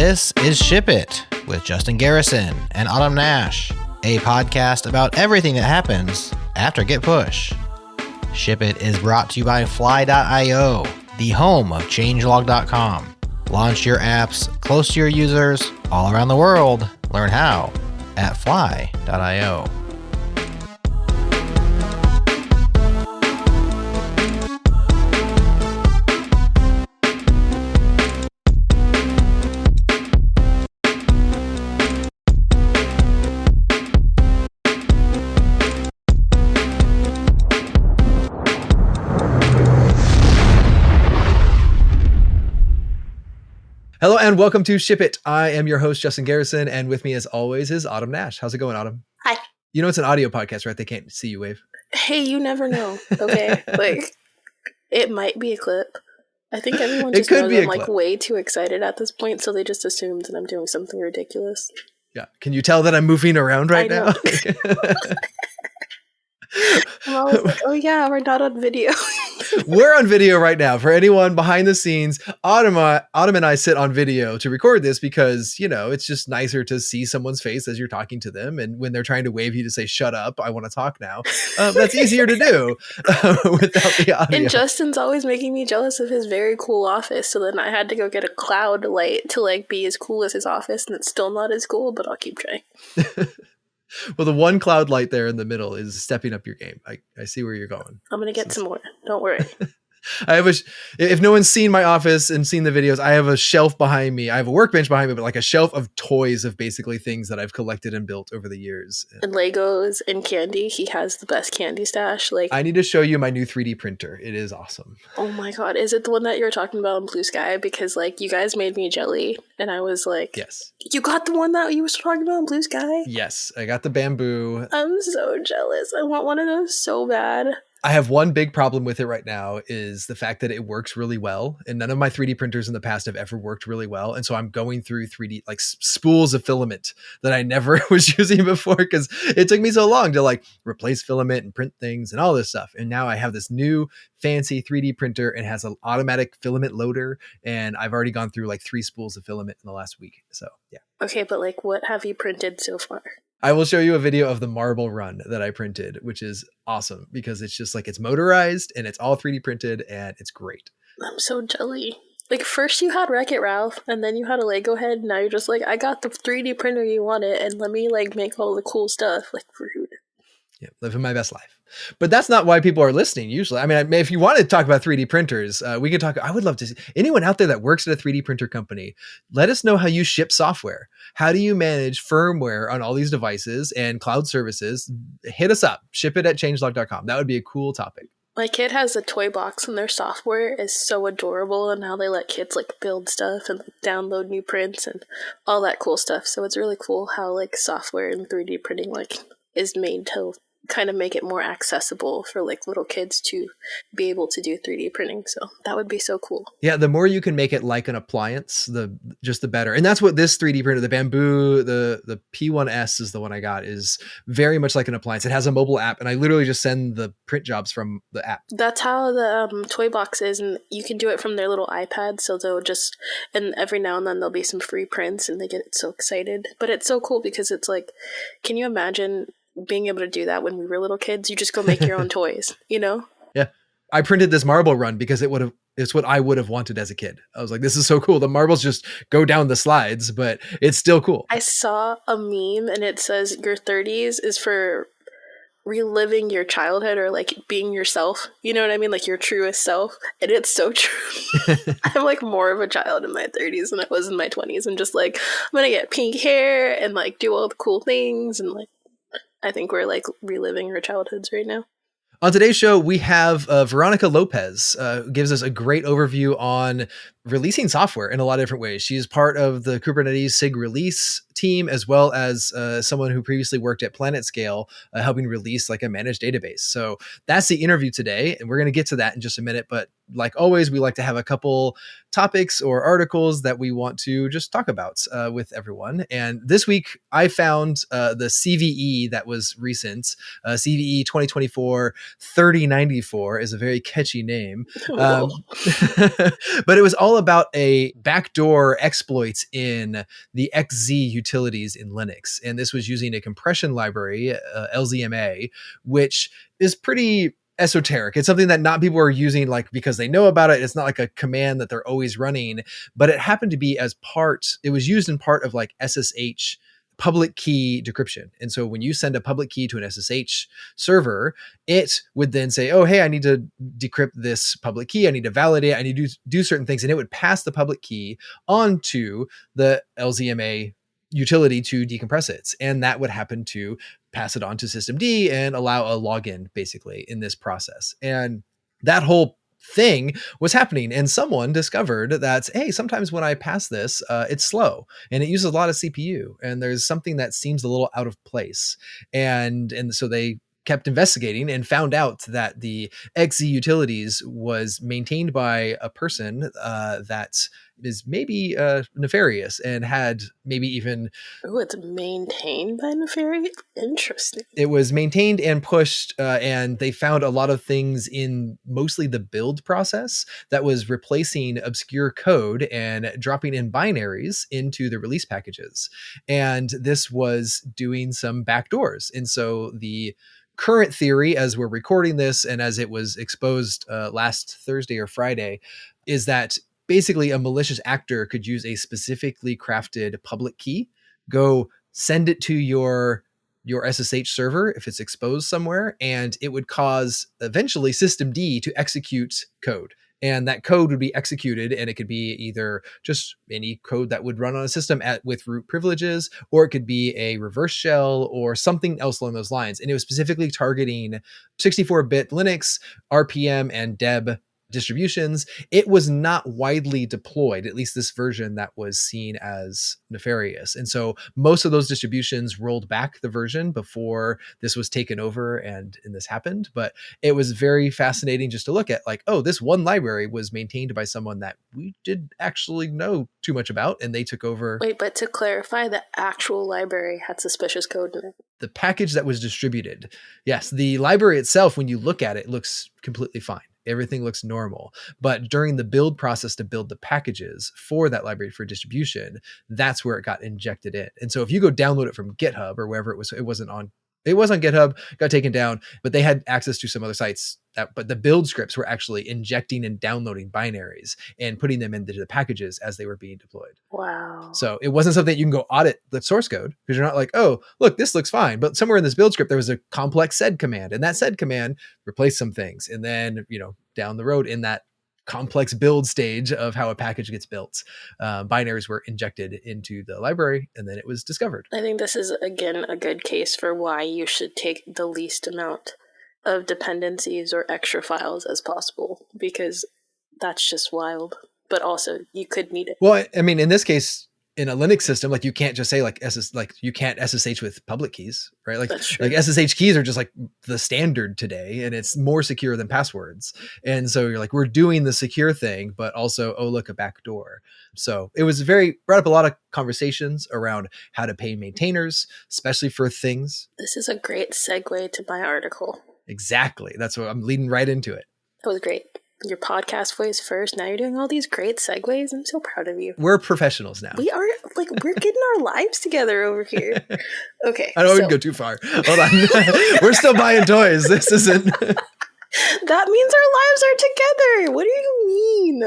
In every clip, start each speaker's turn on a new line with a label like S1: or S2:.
S1: This is Ship It with Justin Garrison and Autumn Nash, a podcast about everything that happens after Git push. Ship It is brought to you by Fly.io, the home of changelog.com. Launch your apps close to your users all around the world. Learn how at Fly.io.
S2: Hello and welcome to Ship It. I am your host, Justin Garrison, and with me as always is Autumn Nash. How's it going, Autumn?
S3: Hi.
S2: You know it's an audio podcast, right? They can't see you wave.
S3: Hey, you never know, okay? It might be a clip. I think everyone just knows I'm way too excited at this point, so they just assumed that I'm doing something ridiculous.
S2: Yeah. Can you tell that I'm moving around right now?
S3: I'm always like, oh yeah, we're not on video.
S2: We're on video right now. For anyone behind the scenes, Autumn and I sit on video to record this because, you know, it's just nicer to see someone's face as you're talking to them. And when they're trying to wave you to say, shut up, I want to talk now. That's easier to do without the audio.
S3: And Justin's always making me jealous of his very cool office. So then I had to go get a cloud light to be as cool as his office. And it's still not as cool, but I'll keep trying.
S2: Well, the one cloud light there in the middle is stepping up your game. I see where you're going.
S3: I'm going to get some more. Don't worry.
S2: I have if no one's seen my office and seen the videos, I have a shelf behind me. I have a workbench behind me, but like a shelf of toys of basically things that I've collected and built over the years.
S3: And Legos and candy. He has the best candy stash.
S2: I need to show you my new 3D printer. It is awesome.
S3: Oh my God. Is it the one that you were talking about in Blue Sky? Because you guys made me jelly and I was like,
S2: yes. You
S3: got the one that you were talking about in Blue Sky?
S2: Yes. I got the bamboo.
S3: I'm so jealous. I want one of those so bad.
S2: I have one big problem with it right now is the fact that it works really well. And none of my 3D printers in the past have ever worked really well. And so I'm going through 3D, spools of filament that I never was using before because it took me so long to replace filament and print things and all this stuff. And now I have this new fancy 3D printer and has an automatic filament loader. And I've already gone through 3 spools of filament in the last week. So yeah.
S3: Okay. But what have you printed so far?
S2: I will show you a video of the marble run that I printed, which is awesome because it's just it's motorized and it's all 3D printed and it's great.
S3: I'm so jelly. First you had Wreck-It Ralph and then you had a Lego head. Now you're just I got the 3D printer you wanted and let me make all the cool stuff. Rude.
S2: Yeah, living my best life. But that's not why people are listening usually. I mean, if you want to talk about 3D printers, we could talk. I would love to see anyone out there that works at a 3D printer company. Let us know how you ship software. How do you manage firmware on all these devices and cloud services? Hit us up. Ship it at changelog.com. That would be a cool topic.
S3: My kid has a toy box and their software is so adorable and how they let kids build stuff and download new prints and all that cool stuff. So it's really cool how software and 3D printing is made to kind of make it more accessible for little kids to be able to do 3D printing. So that would be so cool.
S2: Yeah, the more you can make it like an appliance, the better. And that's what this 3D printer, the Bamboo, the P1S is the one I got, is very much like an appliance. It has a mobile app and I literally just send the print jobs from the app.
S3: That's how the toy box is, and you can do it from their little iPad. So they'll and every now and then there'll be some free prints and they get so excited. But it's so cool because it's can you imagine being able to do that when we were little kids? You just go make your own toys, you know?
S2: Yeah. I printed this marble run because it's what I would have wanted as a kid. I was like, this is so cool. The marbles just go down the slides, but it's still cool.
S3: I saw a meme and it says your 30s is for reliving your childhood or being yourself. You know what I mean? Your truest self. And it's so true. I'm more of a child in my 30s than I was in my 20s. And just I'm going to get pink hair and do all the cool things and I think we're reliving our childhoods right now.
S2: On today's show, we have Verónica López, who gives us a great overview on releasing software in a lot of different ways. She is part of the Kubernetes SIG Release team, as well as someone who previously worked at PlanetScale, helping release like a managed database. So that's the interview today, and we're going to get to that in just a minute. But like always, we like to have a couple topics or articles that we want to just talk about with everyone. And this week, I found the CVE that was recent. CVE 2024-3094 is a very catchy name. But it was all about a backdoor exploits in the XZ utilities in Linux. And this was using a compression library, LZMA, which is pretty esoteric. It's something that not people are using like because they know about it. It's not like a command that they're always running, but it happened to be it was used in part of like SSH public key decryption. And so when you send a public key to an SSH server, it would then say, oh, hey, I need to decrypt this public key. I need to validate it. I need to do certain things. And it would pass the public key onto the LZMA utility to decompress it. And that would happen to pass it on to systemd and allow a login basically in this process. And that whole thing was happening, and someone discovered that, hey, sometimes when I pass this, it's slow and it uses a lot of CPU, and there's something that seems a little out of place. And so they kept investigating and found out that the XZ utilities was maintained by a person that is maybe nefarious and had maybe even...
S3: Oh, it's maintained by nefarious? Interesting.
S2: It was maintained and pushed, and they found a lot of things in mostly the build process that was replacing obscure code and dropping in binaries into the release packages. And this was doing some backdoors. And so the current theory, as we're recording this and as it was exposed last Thursday or Friday, is that basically a malicious actor could use a specifically crafted public key, go send it to your SSH server if it's exposed somewhere, and it would cause eventually systemd to execute code. And that code would be executed, and it could be either just any code that would run on a system with root privileges, or it could be a reverse shell or something else along those lines. And it was specifically targeting 64-bit Linux, RPM, and Deb distributions. It was not widely deployed, at least this version that was seen as nefarious. And so most of those distributions rolled back the version before this was taken over and this happened. But it was very fascinating just to look at like, oh, this one library was maintained by someone that we did actually know too much about, and they took over.
S3: Wait, but to clarify, the actual library had suspicious code in it.
S2: The package that was distributed. Yes, the library itself, when you look at it, looks completely fine. Everything looks normal. But during the build process to build the packages for that library for distribution, that's where it got injected in. And so if you go download it from GitHub or wherever it was on GitHub, got taken down, but they had access to some other sites. But the build scripts were actually injecting and downloading binaries and putting them into the packages as they were being deployed.
S3: Wow.
S2: So it wasn't something you can go audit the source code, because you're not like, oh, look, this looks fine. But somewhere in this build script, there was a complex sed command, and that sed command replaced some things. And then, down the road in that complex build stage of how a package gets built, binaries were injected into the library, and then it was discovered.
S3: I think this is, again, a good case for why you should take the least amount of dependencies or extra files as possible, because that's just wild. But also, you could need it.
S2: Well, I mean, in this case, in a Linux system, like you can't just say you can't SSH with public keys, right? Like SSH keys are just like the standard today, and it's more secure than passwords. And so you're like, we're doing the secure thing, but also, oh, look, a backdoor. So it was brought up a lot of conversations around how to pay maintainers, especially for things.
S3: This is a great segue to my article.
S2: Exactly. That's what I'm leading right into it.
S3: That was great. Your podcast voice first. Now you're doing all these great segues. I'm so proud of you.
S2: We're professionals now.
S3: We are, we're getting our lives together over here. Okay.
S2: I don't want to go too far. Hold on. We're still buying toys. This isn't.
S3: That means our lives are together. What do you mean?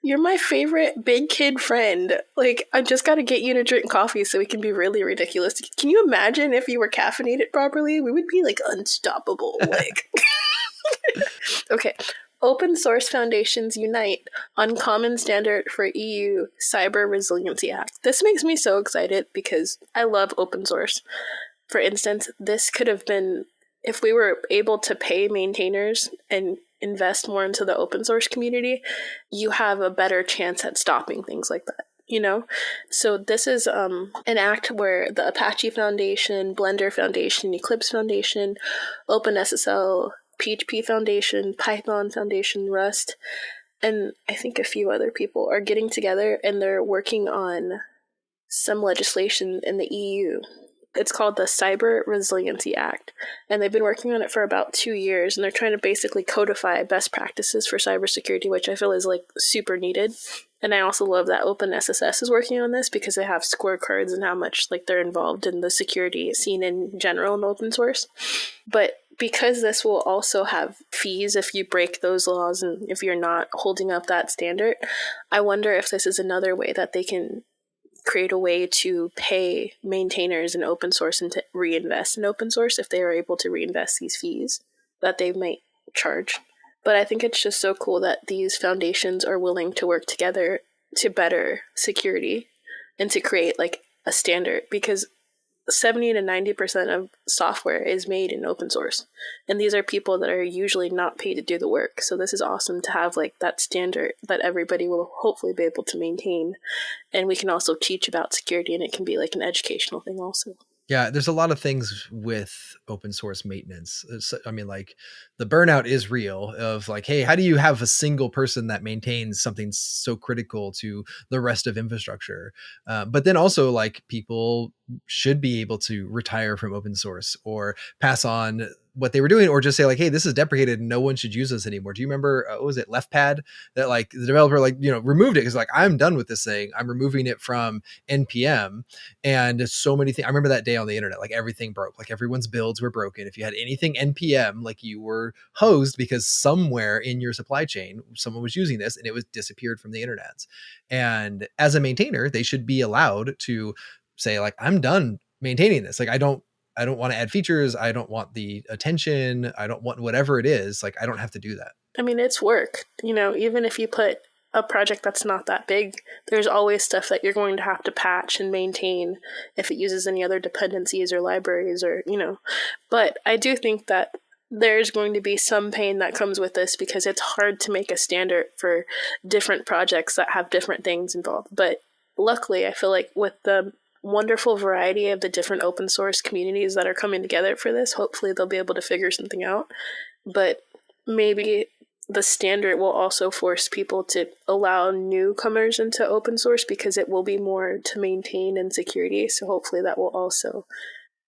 S3: You're my favorite big kid friend. I just got to get you to drink coffee so we can be really ridiculous. Can you imagine if you were caffeinated properly? We would be unstoppable. Okay. Open Source Foundations Unite on Common Standard for EU Cyber Resiliency Act. This makes me so excited because I love open source. For instance, this could have been, if we were able to pay maintainers and invest more into the open source community, you have a better chance at stopping things like that. you know? So this is an act where the Apache Foundation, Blender Foundation, Eclipse Foundation, OpenSSL, PHP Foundation, Python Foundation, Rust, and I think a few other people are getting together and they're working on some legislation in the EU. It's called the Cyber Resiliency Act, and they've been working on it for about 2 years, and they're trying to basically codify best practices for cybersecurity, which I feel is like super needed. And I also love that OpenSSS is working on this because they have scorecards and how much like they're involved in the security scene in general in open source. But because this will also have fees if you break those laws and if you're not holding up that standard, I wonder if this is another way that they can create a way to pay maintainers in open source and to reinvest in open source if they are able to reinvest these fees that they might charge. But I think it's just so cool that these foundations are willing to work together to better security and to create like a standard, because 70 to 90% of software is made in open source. And these are people that are usually not paid to do the work. So this is awesome to have like that standard that everybody will hopefully be able to maintain. And we can also teach about security, and it can be like an educational thing also.
S2: Yeah, there's a lot of things with open source maintenance. I mean, like the burnout is real of like, hey, how do you have a single person that maintains something so critical to the rest of infrastructure? But then also like people should be able to retire from open source or pass on what they were doing, or just say like, hey, this is deprecated and no one should use this anymore. Do you remember, what was it, LeftPad, that like the developer like, removed it because like, I'm done with this thing. I'm removing it from NPM. And so many things, I remember that day on the internet, like everything broke, like everyone's builds were broken. If you had anything NPM, like you were hosed because somewhere in your supply chain, someone was using this and it was disappeared from the internet. And as a maintainer, they should be allowed to say like, I'm done maintaining this. Like, I don't want to add features. I don't want the attention. I don't want whatever it is. Like, I don't have to do that.
S3: I mean, it's work, even if you put a project that's not that big, there's always stuff that you're going to have to patch and maintain if it uses any other dependencies or libraries or, but I do think that there's going to be some pain that comes with this because it's hard to make a standard for different projects that have different things involved. But luckily, I feel like with the wonderful variety of the different open source communities that are coming together for this, hopefully they'll be able to figure something out. But maybe the standard will also force people to allow newcomers into open source because it will be more to maintain and security. So hopefully that will also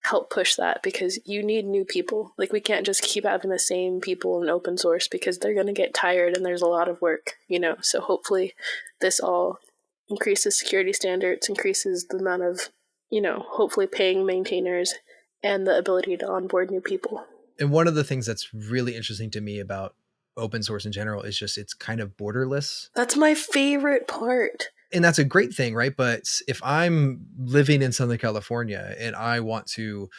S3: help push that, because you need new people. Like, we can't just keep having the same people in open source because they're going to get tired and there's a lot of work, So hopefully this all increases security standards, increases the amount of, hopefully paying maintainers and the ability to onboard new people.
S2: And one of the things that's really interesting to me about open source in general is just it's kind of borderless.
S3: That's my favorite part.
S2: And that's a great thing, right? But if I'm living in Southern California and I want to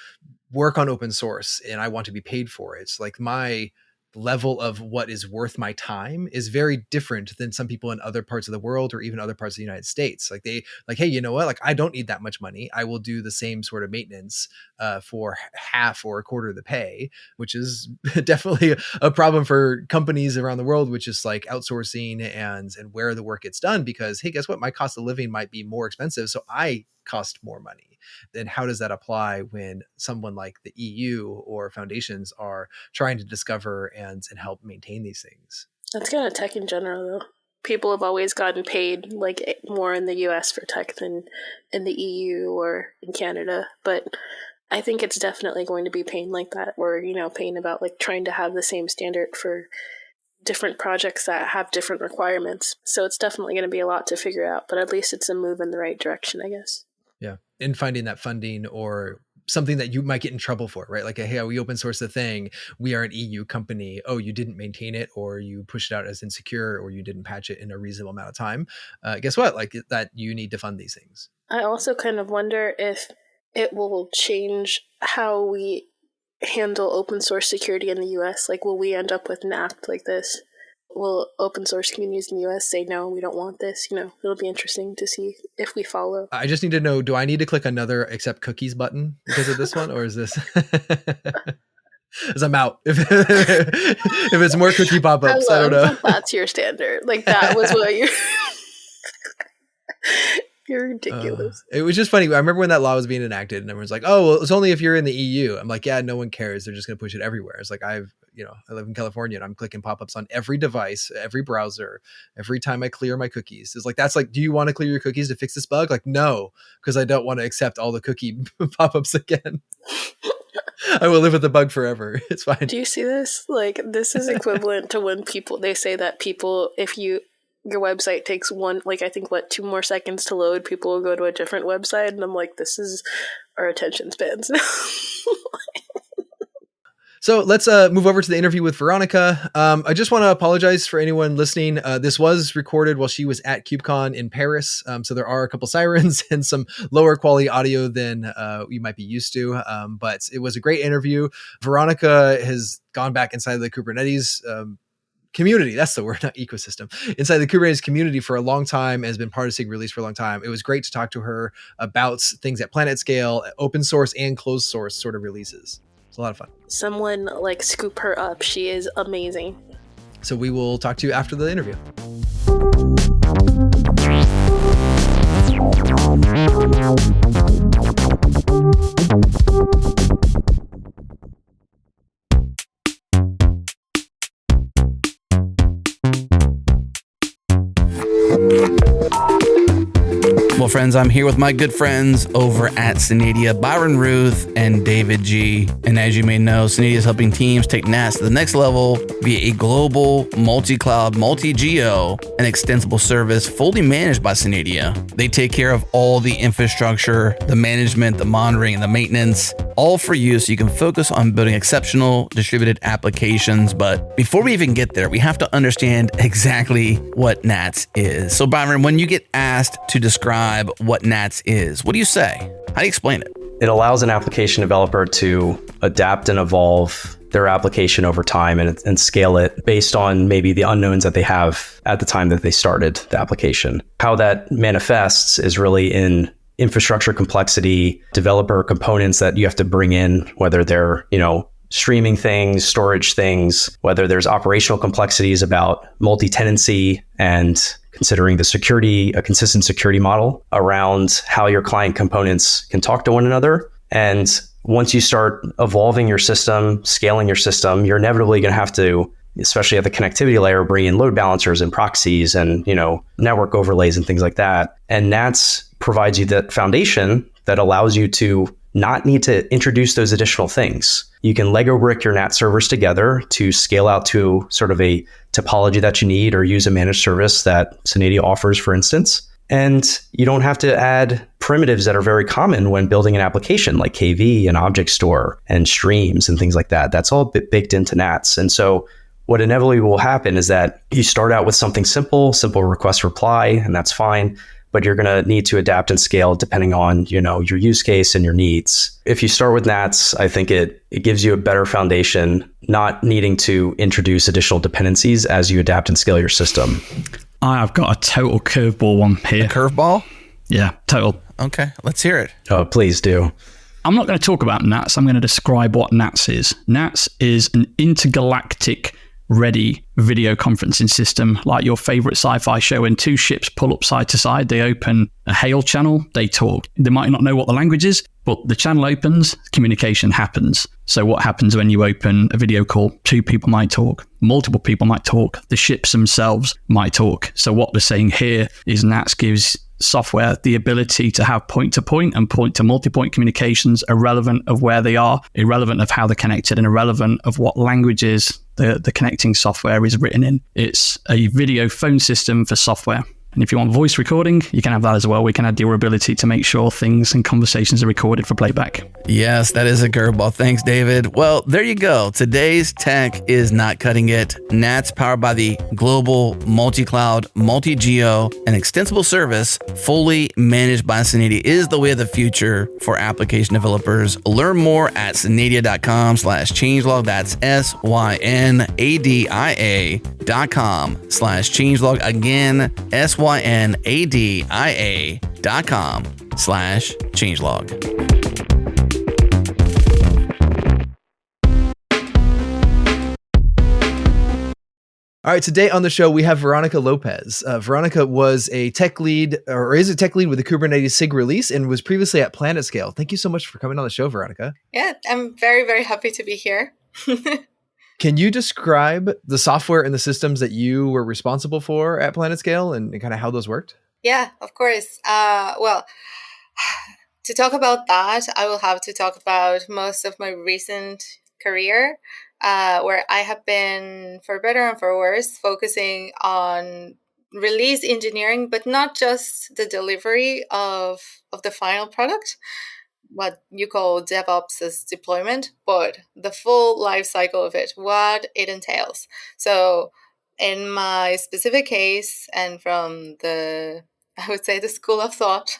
S2: work on open source and I want to be paid for it, like my level of what is worth my time is very different than some people in other parts of the world or even other parts of the United States. Like they like, hey, you know what? Like, I don't need that much money. I will do the same sort of maintenance for half or a quarter of the pay, which is definitely a problem for companies around the world, which is like outsourcing and where the work gets done, because, hey, guess what? My cost of living might be more expensive. So I cost more money. Then how does that apply when someone like the EU or foundations are trying to discover and help maintain these things?
S3: That's kind of tech in general, though. People have always gotten paid like more in the US for tech than in the EU or in Canada. But I think it's definitely going to be pain like that, or, pain about like trying to have the same standard for different projects that have different requirements. So it's definitely going to be a lot to figure out, but at least it's a move in the right direction, I guess.
S2: Yeah. And finding that funding or something that you might get in trouble for, right? Like, hey, we open source the thing. We are an EU company. Oh, you didn't maintain it, or you pushed it out as insecure, or you didn't patch it in a reasonable amount of time. Guess what? Like that, you need to fund these things.
S3: I also kind of wonder if it will change how we handle open source security in the US. Like, will we end up with an act like this? Will open source communities in the US say, no, we don't want this? It'll be interesting to see if we follow.
S2: I just need to know, do I need to click another accept cookies button because of this one? Or is this... As I'm out. If it's more cookie pop-ups, I don't know.
S3: That's your standard. Like, that was what you... You're ridiculous.
S2: It was just funny. I remember when that law was being enacted and everyone's like, oh, well, it's only if you're in the EU. I'm like, yeah, no one cares. They're just going to push it everywhere. It's like, I live in California and I'm clicking pop-ups on every device, every browser, every time I clear my cookies. It's like, that's like, do you want to clear your cookies to fix this bug? Like, no, because I don't want to accept all the cookie pop-ups again. I will live with the bug forever. It's fine.
S3: Do you see this? Like, this is equivalent to when they say that if your website takes I think 2 more seconds to load, people will go to a different website. And I'm like, this is our attention spans.
S2: So let's move over to the interview with Veronica. I just want to apologize for anyone listening. This was recorded while she was at KubeCon in Paris. So there are a couple sirens and some lower quality audio than you might be used to. But it was a great interview. Veronica has gone back inside the Kubernetes community. That's the word, not ecosystem. Inside the Kubernetes community for a long time, has been part of SIG Release for a long time. It was great to talk to her about things at planet scale, open source and closed source sort of releases. It's a lot of fun.
S3: Someone scoop her up. She is amazing.
S2: So we will talk to you after the interview.
S4: Well, friends, I'm here with my good friends over at Synadia, Byron Ruth and David G. And as you may know, Synadia is helping teams take NATS to the next level via a global, multi-cloud, multi-geo, and extensible service fully managed by Synadia. They take care of all the infrastructure, the management, the monitoring, and the maintenance, all for you so you can focus on building exceptional distributed applications. But before we even get there, we have to understand exactly what NATS is. So Byron, when you get asked to describe what NATS is, what do you say? How do you explain it?
S5: It allows an application developer to adapt and evolve their application over time and scale it based on maybe the unknowns that they have at the time that they started the application. How that manifests is really in infrastructure complexity, developer components that you have to bring in, whether they're, streaming things, storage things, whether there's operational complexities about multi-tenancy and considering a consistent security model around how your client components can talk to one another. And once you start evolving your system, scaling your system, you're inevitably going to have to, especially at the connectivity layer, bring in load balancers and proxies and, network overlays and things like that. And NATS provides you that foundation that allows you to not need to introduce those additional things. You can Lego brick your NAT servers together to scale out to sort of a topology that you need or use a managed service that Synadia offers, for instance. And you don't have to add primitives that are very common when building an application like KV and object store and streams and things like that. That's all baked into NATS. And so what inevitably will happen is that you start out with something simple request reply, and that's fine. But you're going to need to adapt and scale depending on, your use case and your needs. If you start with NATS, I think it gives you a better foundation, not needing to introduce additional dependencies as you adapt and scale your system.
S6: I've got a total curveball one here.
S4: A curveball?
S6: Yeah, total.
S4: Okay, let's hear it.
S5: Oh, please do.
S6: I'm not going to talk about NATS. I'm going to describe what NATS is. NATS is an intergalactic ready video conferencing system, like your favorite sci-fi show. When two ships pull up side to side, they open a hail channel, they talk. They might not know what the language is, but the channel opens, communication happens. So what happens when you open a video call? Two people might talk, multiple people might talk, the ships themselves might talk. So what we're saying here is NATS gives software the ability to have point-to-point and point-to-multipoint communications irrelevant of where they are, irrelevant of how they're connected, and irrelevant of what languages the connecting software is written in. It's a video phone system for software. And if you want voice recording, you can have that as well. We can add your ability to make sure things and conversations are recorded for playback.
S4: Yes, that is a curveball. Thanks, David. Well, there you go. Today's tech is not cutting it. NATS, powered by the global, multi-cloud, multi-geo, and extensible service, fully managed by Synadia, is the way of the future for application developers. Learn more at synadia.com/changelog. That's SYNADIA.com/changelog. Again, SYNADIA.com/changelog.
S2: All right, today on the show, we have Verónica López. Verónica was a tech lead, or is a tech lead with the Kubernetes SIG Release, and was previously at PlanetScale. Thank you so much for coming on the show, Verónica.
S7: Yeah, I'm very, very happy to be here.
S2: Can you describe the software and the systems that you were responsible for at PlanetScale and kind of how those worked?
S7: Yeah, of course. Well, to talk about that, I will have to talk about most of my recent career, where I have been, for better and for worse, focusing on release engineering, but not just the delivery of the final product, what you call DevOps as deployment, but the full life cycle of it, what it entails. So in my specific case, and from I would say the school of thought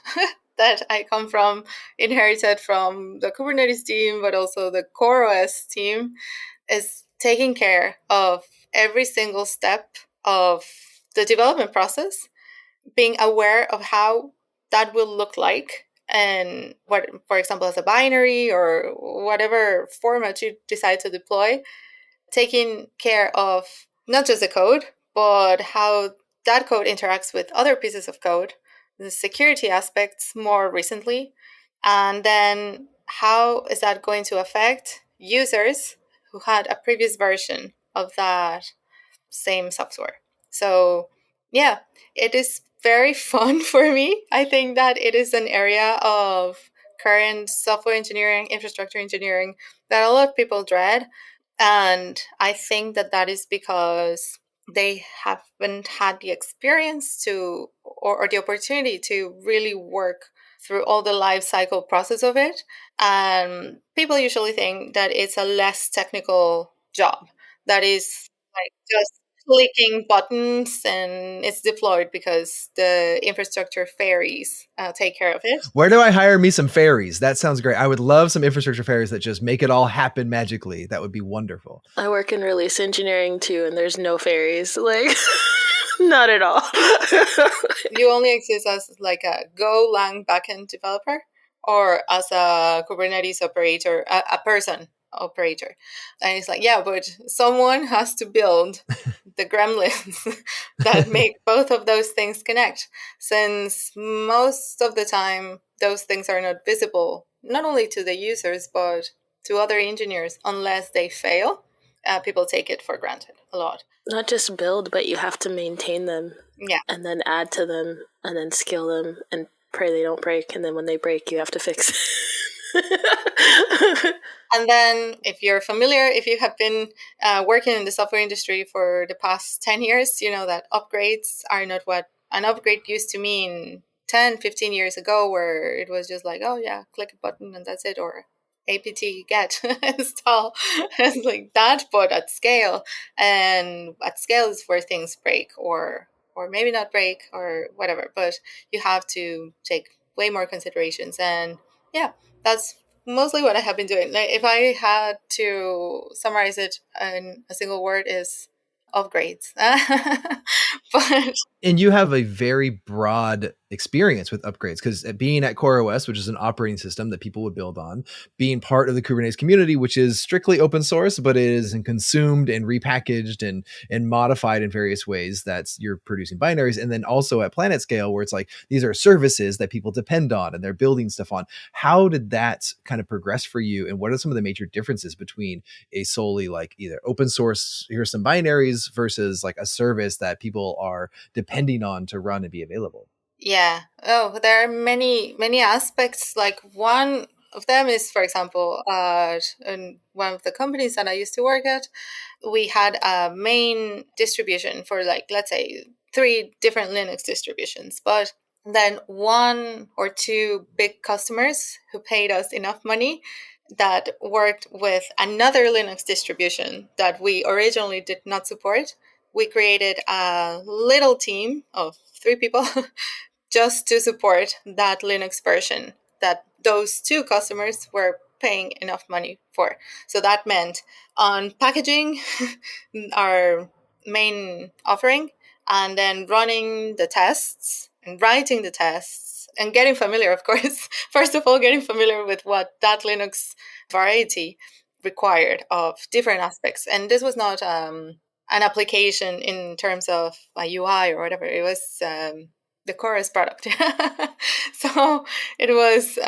S7: that I come from, inherited from the Kubernetes team, but also the CoreOS team, is taking care of every single step of the development process, being aware of how that will look like, and what, for example, as a binary or whatever format you decide to deploy, taking care of not just the code, but how that code interacts with other pieces of code, the security aspects more recently, and then how is that going to affect users who had a previous version of that same software. So yeah, it is very fun for me. I think that it is an area of current software engineering, infrastructure engineering that a lot of people dread. And I think that that is because they haven't had the experience to, or the opportunity to really work through all the life cycle process of it. And people usually think that it's a less technical job, that is like just clicking buttons and it's deployed because the infrastructure fairies take care of it.
S2: Where do I hire me some fairies? That sounds great. I would love some infrastructure fairies that just make it all happen magically. That would be wonderful.
S3: I work in release engineering too, and there's no fairies. Like, not at all.
S7: You only exist as like a Golang backend developer or as a Kubernetes operator, a person operator. And it's like, yeah, but someone has to build the gremlins that make both of those things connect, since most of the time those things are not visible, not only to the users, but to other engineers unless they fail. People take it for granted a lot.
S3: Not just build, but you have to maintain them.
S7: Yeah.
S3: And then add to them, and then scale them, and pray they don't break. And then when they break, you have to fix it.
S7: And then if you're familiar, if you have been working in the software industry for the past 10 years, you know that upgrades are not what an upgrade used to mean 10, 15 years ago, where it was just like, oh yeah, click a button and that's it, or apt get install. It's like that, but at scale. And at scale is where things break or maybe not break or whatever, but you have to take way more considerations. And yeah, that's mostly what I have been doing. Like, if I had to summarize it in a single word, is upgrades. But
S2: And you have a very broad experience with upgrades, because being at CoreOS, which is an operating system that people would build on, being part of the Kubernetes community, which is strictly open source, but it is consumed and repackaged and modified in various ways, that's you're producing binaries. And then also at PlanetScale, where it's like, these are services that people depend on and they're building stuff on. How did that kind of progress for you? And what are some of the major differences between a solely like either open source, here's some binaries, versus like a service that people are depending on to run and be available?
S7: yeah, oh, there are many aspects. Like, one of them is, for example, in one of the companies that I used to work at, we had a main distribution for, like, let's say 3 different Linux distributions, but then 1 or 2 big customers who paid us enough money that worked with another Linux distribution that we originally did not support. We created a little team of 3 people just to support that Linux version that those 2 customers were paying enough money for. So that meant on packaging our main offering, and then running the tests and writing the tests and getting familiar, of course. First of all, getting familiar with what that Linux variety required of different aspects. And this was not an application in terms of a UI or whatever. It was the Chorus product. So it was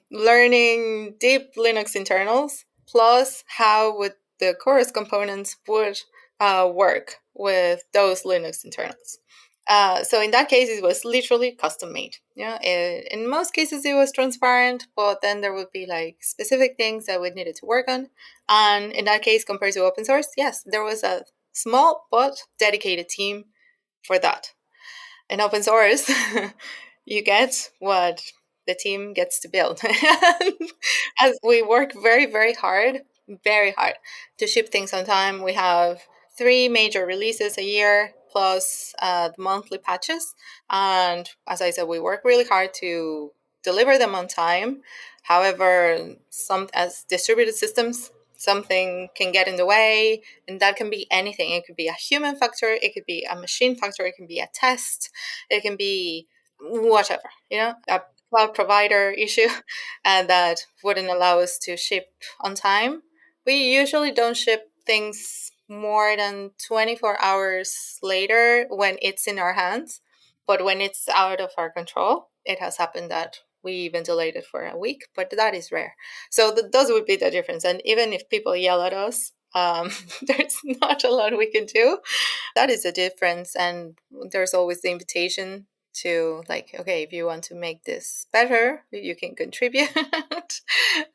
S7: learning deep Linux internals, plus how would the Chorus components would work with those Linux internals. So in that case, it was literally custom made. Yeah, in most cases it was transparent, but then there would be like specific things that we needed to work on. And in that case, compared to open source, yes, there was a small but dedicated team for that. In open source, you get what the team gets to build. As we work very, very hard to ship things on time. We have 3 major releases a year plus the monthly patches. And as I said, we work really hard to deliver them on time. However, as distributed systems, something can get in the way, and that can be anything. It could be a human factor, it could be a machine factor, it can be a test, it can be whatever, a cloud provider issue that wouldn't allow us to ship on time. We usually don't ship things more than 24 hours later when it's in our hands, but when it's out of our control, it has happened that we even delayed it for a week, but that is rare. So those would be the difference. And even if people yell at us, there's not a lot we can do. That is the difference. And there's always the invitation to like, okay, if you want to make this better, you can contribute.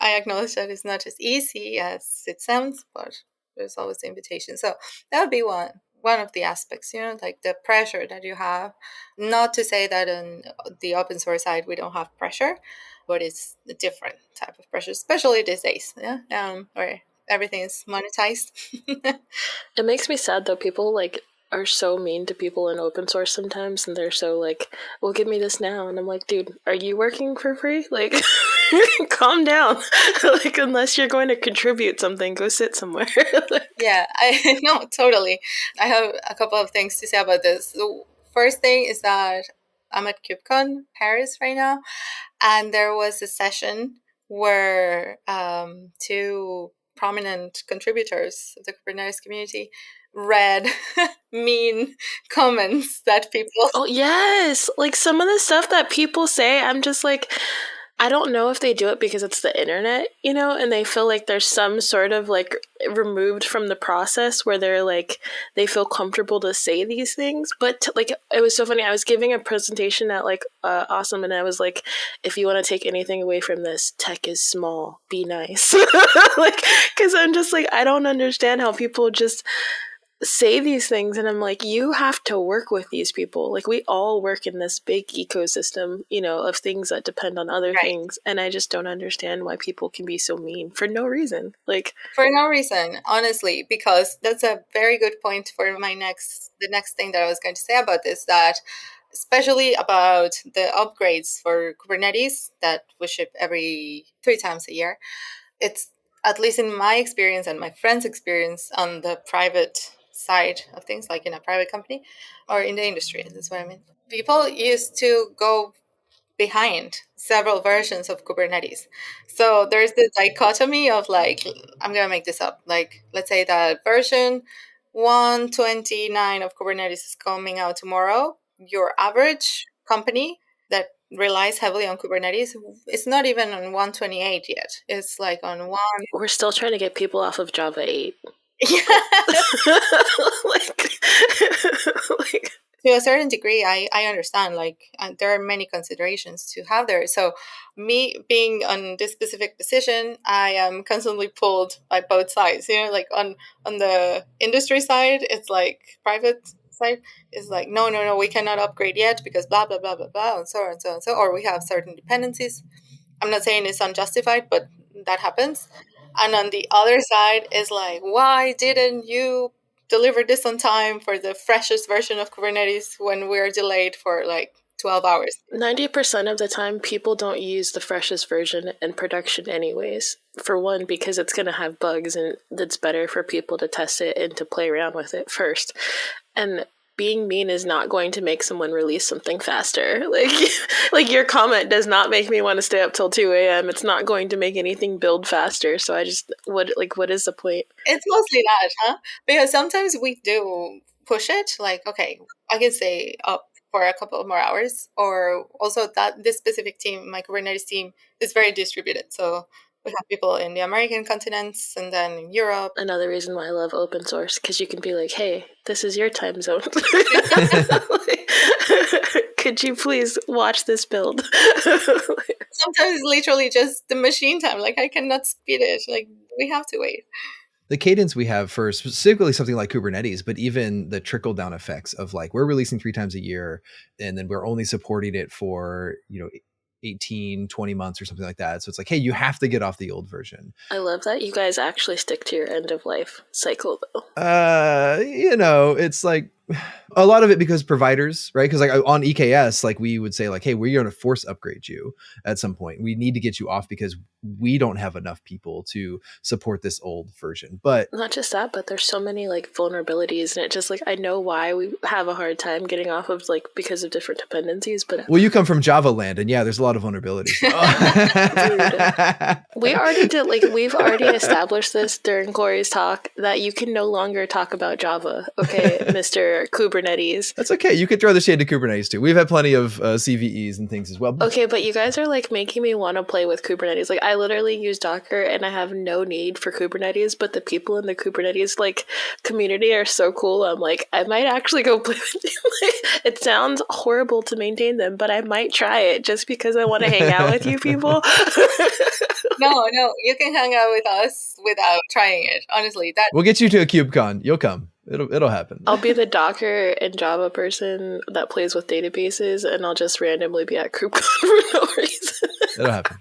S7: I acknowledge that it's not as easy as it sounds, but there's always the invitation. So that would be one of the aspects, like the pressure that you have. Not to say that on the open source side we don't have pressure, but it's a different type of pressure, especially these days, where everything is monetized.
S3: It makes me sad though. People like are so mean to people in open source sometimes, and they're so like, well, give me this now. And I'm like, dude, are you working for free? Like, calm down. Like, unless you're going to contribute something, go sit somewhere.
S7: Yeah, I know, totally. I have a couple of things to say about this. The first thing is that I'm at KubeCon Paris right now, and there was a session where 2 prominent contributors of the Kubernetes community read mean comments that people...
S3: Oh, yes! Like, some of the stuff that people say, I'm just like... I don't know if they do it because it's the internet, and they feel like there's some sort of like removed from the process where they're like, they feel comfortable to say these things. But like, it was so funny. I was giving a presentation at like Awesome, and I was like, if you want to take anything away from this, tech is small, be nice. Like, because I'm just like, I don't understand how people just say these things, and I'm like, you have to work with these people. Like, we all work in this big ecosystem, of things that depend on other things, and I just don't understand why people can be so mean for no reason. Like,
S7: for no reason, honestly, because that's a very good point for the next thing that I was going to say about this, that especially about the upgrades for Kubernetes that we ship every 3 times a year. It's, at least in my experience and my friends' experience on the private side of things, like in a private company or in the industry, that's what I mean. People used to go behind several versions of Kubernetes. So there's the dichotomy of like, I'm going to make this up. Like, let's say that version 129 of Kubernetes is coming out tomorrow. Your average company that relies heavily on Kubernetes is not even on 128 yet. It's like on 1.
S3: We're still trying to get people off of Java 8.
S7: Yeah.
S3: like,
S7: to a certain degree, I understand, like, there are many considerations to have there. So me being on this specific decision, I am constantly pulled by both sides. Like on the industry side, it's like private side is like, no, we cannot upgrade yet because blah, blah, blah, blah, blah, and so on, so on, so, or we have certain dependencies. I'm not saying it's unjustified, but that happens. And on the other side is like, why didn't you deliver this on time for the freshest version of Kubernetes when we're delayed for like 12 hours?
S3: 90% of the time, people don't use the freshest version in production anyways. For one, because it's going to have bugs, and it's better for people to test it and to play around with it first. And being mean is not going to make someone release something faster. Like your comment does not make me want to stay up till 2 a.m. It's not going to make anything build faster. So I just, what is the point?
S7: It's mostly that, huh? Because sometimes we do push it, like, okay, I can stay up for a couple of more hours. Or also that this specific team, my Kubernetes team, is very distributed. So we have people in the American continents and then in Europe.
S3: Another reason why I love open source, because you can be like, hey, this is your time zone. Could you please watch this build?
S7: Sometimes it's literally just the machine time. Like, I cannot speed it. Like, we have to wait.
S2: The cadence we have for specifically something like Kubernetes, but even the trickle down effects of like, we're releasing 3 times a year and then we're only supporting it for, 18, 20 months or something like that. So it's like, hey, you have to get off the old version.
S3: I love that you guys actually stick to your end of life cycle though.
S2: It's like a lot of it because providers, right? Because like on EKS, like we would say like, hey, we're going to force upgrade you at some point. We need to get you off because we don't have enough people to support this old version. But
S3: not just that, but there's so many like vulnerabilities, and it just like, I know why we have a hard time getting off of like because of different dependencies. But
S2: well, you come from Java land, and yeah, there's a lot of vulnerabilities.
S3: We've already established this during Corey's talk that you can no longer talk about Java. Okay, Mr. Kubernetes.
S2: That's okay. You could throw the shade to Kubernetes too. We've had plenty of CVEs and things as well.
S3: Okay, but you guys are like making me want to play with Kubernetes. Like, I literally use Docker and I have no need for Kubernetes, but the people in the Kubernetes like community are so cool. I'm like, I might actually go play with you. Like, it sounds horrible to maintain them, but I might try it just because I want to hang out with you people.
S7: No, you can hang out with us without trying it. Honestly,
S2: we'll get you to a KubeCon. You'll come. It'll happen.
S3: I'll be the Docker and Java person that plays with databases, and I'll just randomly be at KubeCon for no reason.
S2: It'll happen.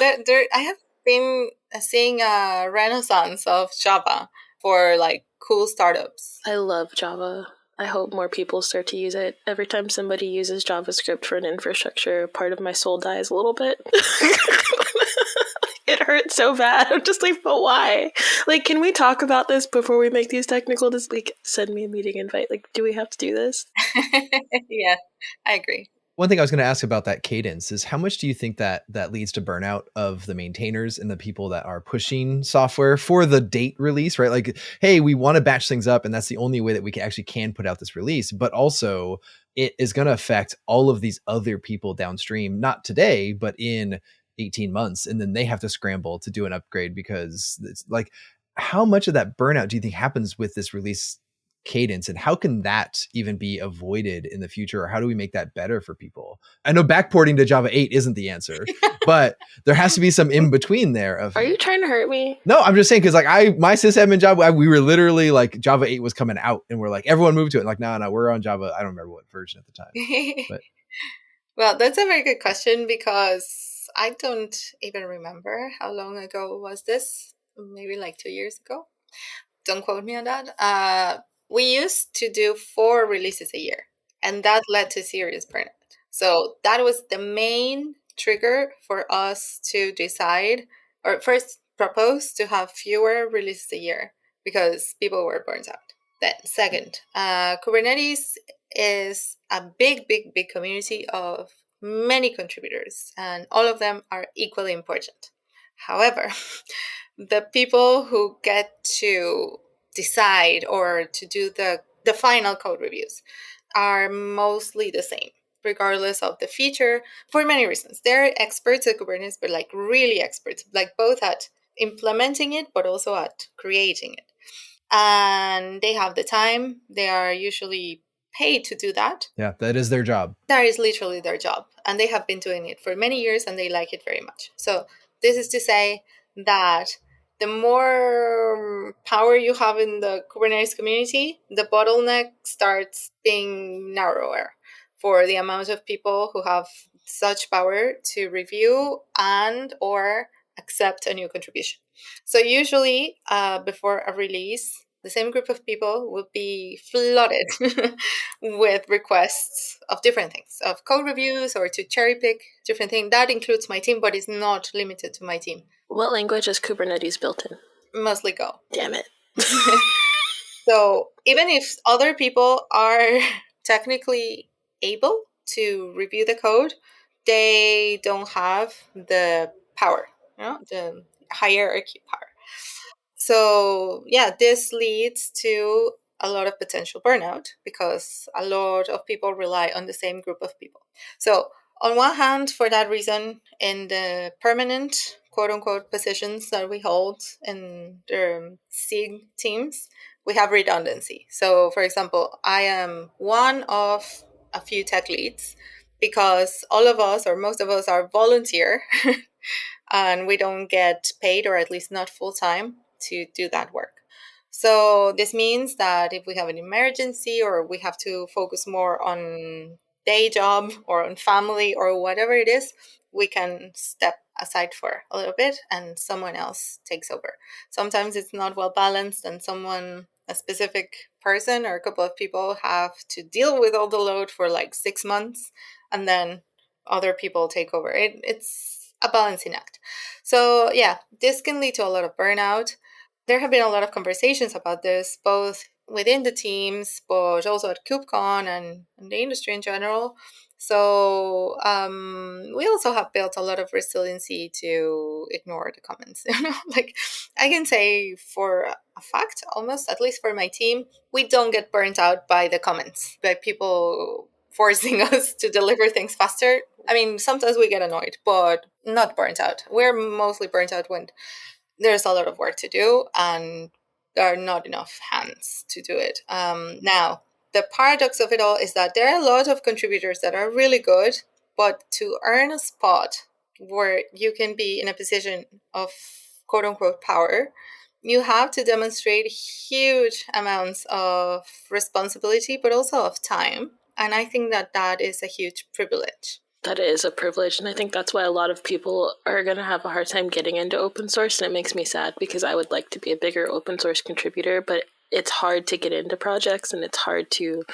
S7: I have been seeing a renaissance of Java for like cool startups.
S3: I love Java. I hope more people start to use it. Every time somebody uses JavaScript for an infrastructure, part of my soul dies a little bit. It hurts so bad. I'm just like, but why? Like, can we talk about this before we make these technical like, send me a meeting invite. Like, do we have to do this?
S7: Yeah, I agree.
S2: One thing I was going to ask about that cadence is how much do you think that leads to burnout of the maintainers and the people that are pushing software for the date release, right? Like, hey, we want to batch things up and that's the only way that we can put out this release, but also it is going to affect all of these other people downstream, not today, but in 18 months. And then they have to scramble to do an upgrade because it's like, how much of that burnout do you think happens with this release cadence, and how can that even be avoided in the future, or how do we make that better for people? I know backporting to Java 8 isn't the answer, but there has to be some in between there.
S3: Are you trying to hurt me?
S2: No, I'm just saying, because like my sysadmin job, we were literally like Java 8 was coming out and we're like, everyone moved to it. And like, no, we're on Java. I don't remember what version at the time. But.
S7: Well, that's a very good question because I don't even remember how long ago was this. Maybe like 2 years ago. Don't quote me on that. We used to do 4 releases a year, and that led to serious burnout. So that was the main trigger for us to decide, or first propose to have fewer releases a year because people were burnt out. Then second, Kubernetes is a big community of many contributors, and all of them are equally important. However, the people who get to decide or to do the final code reviews are mostly the same, regardless of the feature, for many reasons. They're experts at Kubernetes, but like really experts, like both at implementing it, but also at creating it. And they have the time. They are usually paid to do that.
S2: Yeah, that is their job.
S7: That is literally their job. And they have been doing it for many years and they like it very much. So this is to say that the more power you have in the Kubernetes community, the bottleneck starts being narrower for the amount of people who have such power to review and or accept a new contribution. So usually before a release, the same group of people will be flooded with requests of different things, of code reviews or to cherry pick different things. That includes my team, but it's not limited to my team.
S3: What language is Kubernetes built in?
S7: Mostly Go.
S3: Damn it.
S7: So even if other people are technically able to review the code, they don't have the power, the hierarchy power. So yeah, this leads to a lot of potential burnout because a lot of people rely on the same group of people. So on one hand, for that reason, in the permanent quote unquote positions that we hold in the SIG teams, we have redundancy. So for example, I am one of a few tech leads because all of us or most of us are volunteer and we don't get paid, or at least not full time, to do that work. So this means that if we have an emergency or we have to focus more on day job or on family or whatever it is, we can step aside for a little bit and someone else takes over. Sometimes it's not well balanced and a specific person or a couple of people have to deal with all the load for like 6 months and then other people take over. It's a balancing act. So yeah, this can lead to a lot of burnout. There have been a lot of conversations about this, both within the teams, but also at KubeCon and the industry in general. So we also have built a lot of resiliency to ignore the comments. Like I can say for a fact, almost, at least for my team, we don't get burnt out by the comments, by people forcing us to deliver things faster. I mean, sometimes we get annoyed, but not burnt out. We're mostly burnt out when there's a lot of work to do and there are not enough hands to do it. Now, the paradox of it all is that there are a lot of contributors that are really good, but to earn a spot where you can be in a position of quote unquote power, you have to demonstrate huge amounts of responsibility, but also of time. And I think that that is a huge privilege.
S3: That is a privilege, and I think that's why a lot of people are going to have a hard time getting into open source, and it makes me sad because I would like to be a bigger open source contributor, but it's hard to get into projects and it's hard to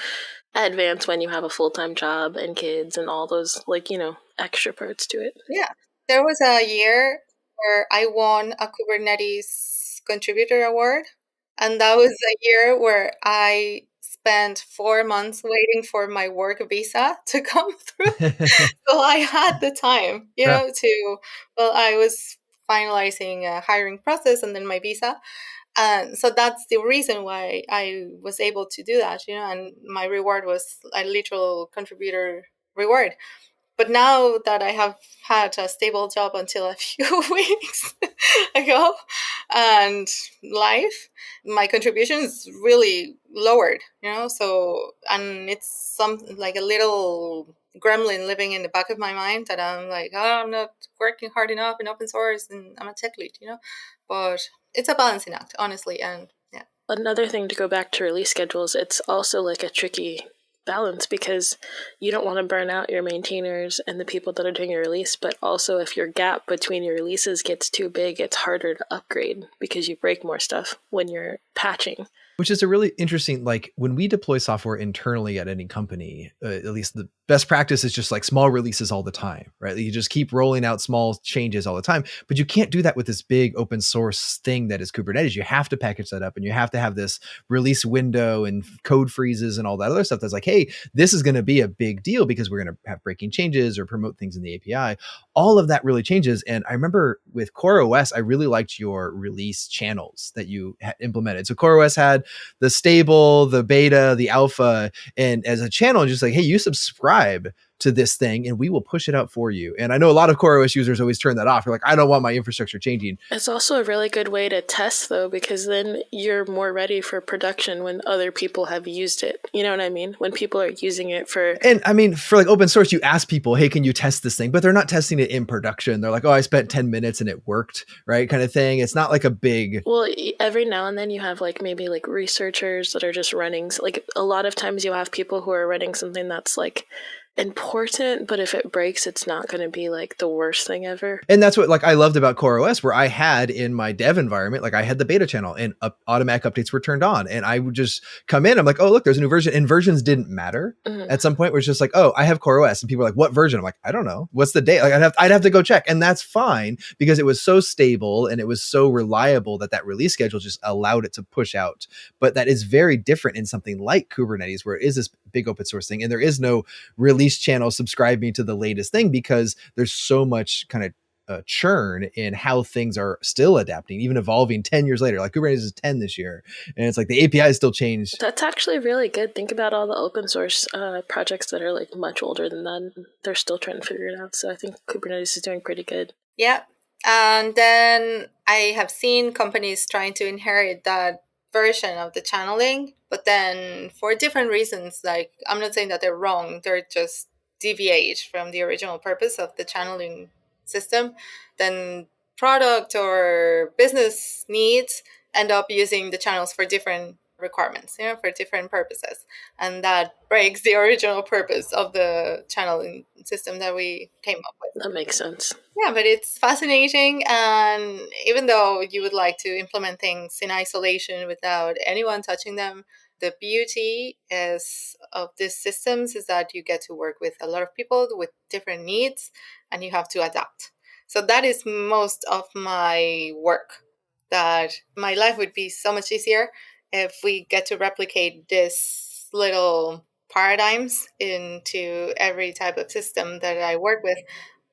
S3: advance when you have a full-time job and kids and all those, extra parts to it.
S7: Yeah. There was a year where I won a Kubernetes Contributor Award, and that was a year where I spent 4 months waiting for my work visa to come through. So I had the time, I was finalizing a hiring process and then my visa. And so that's the reason why I was able to do that, and my reward was a literal contributor reward. But now that I have had a stable job until a few weeks ago and life, my contribution is really lowered, so, and it's something like a little gremlin living in the back of my mind that I'm like, oh, I'm not working hard enough in open source and I'm a tech lead, but it's a balancing act, honestly. And yeah.
S3: Another thing to go back to release schedules, it's also like a tricky balance because you don't want to burn out your maintainers and the people that are doing your release, but also if your gap between your releases gets too big, it's harder to upgrade because you break more stuff when you're patching.
S2: Which is a really interesting, like when we deploy software internally at any company, at least the best practice is just like small releases all the time, right? You just keep rolling out small changes all the time, but you can't do that with this big open source thing that is Kubernetes. You have to package that up and you have to have this release window and code freezes and all that other stuff that's like, hey, this is going to be a big deal because we're going to have breaking changes or promote things in the API. All of that really changes. And I remember with CoreOS, I really liked your release channels that you implemented. So CoreOS had the stable, the beta, the alpha, and as a channel, just like, hey, you subscribe to this thing and we will push it out for you. And I know a lot of CoreOS users always turn that off. They're like, I don't want my infrastructure changing.
S3: It's also a really good way to test though, because then you're more ready for production when other people have used it. You know what I mean? When people are using it for...
S2: And I mean, for like open source, you ask people, hey, can you test this thing? But they're not testing it in production. They're like, oh, I spent 10 minutes and it worked, right? Kind of thing. It's not like a big...
S3: Well, every now and then you have like maybe like researchers that are just running. Like a lot of times you have people who are running something that's like important, but if it breaks, it's not going to be like the worst thing ever.
S2: And that's what like I loved about CoreOS, where I had in my dev environment, like I had the beta channel and automatic updates were turned on, and I would just come in. I'm like, oh look, there's a new version, and versions didn't matter. At some point, where it's just like, oh, I have CoreOS, and people are like, what version? I'm like, I don't know. What's the date? Like I'd have to go check, and that's fine because it was so stable and it was so reliable that release schedule just allowed it to push out. But that is very different in something like Kubernetes, where it is this big open source thing, and there is no release channel subscribe me to the latest thing because there's so much kind of churn in how things are still adapting, even evolving 10 years later. Like Kubernetes is 10 this year, and it's like the API still changed.
S3: That's actually really good. Think about all the open source projects that are like much older than that. They're still trying to figure it out. So I think Kubernetes is doing pretty good.
S7: Yeah. And then I have seen companies trying to inherit that version of the channeling, but then for different reasons, like I'm not saying that they're wrong, they're just deviate from the original purpose of the channeling system, then product or business needs end up using the channels for different requirements, for different purposes. And that breaks the original purpose of the channeling system that we came up with.
S3: That makes sense.
S7: Yeah, but it's fascinating. And even though you would like to implement things in isolation without anyone touching them, the beauty of these systems is that you get to work with a lot of people with different needs, and you have to adapt. So that is most of my work, that my life would be so much easier if we get to replicate this little paradigms into every type of system that I work with.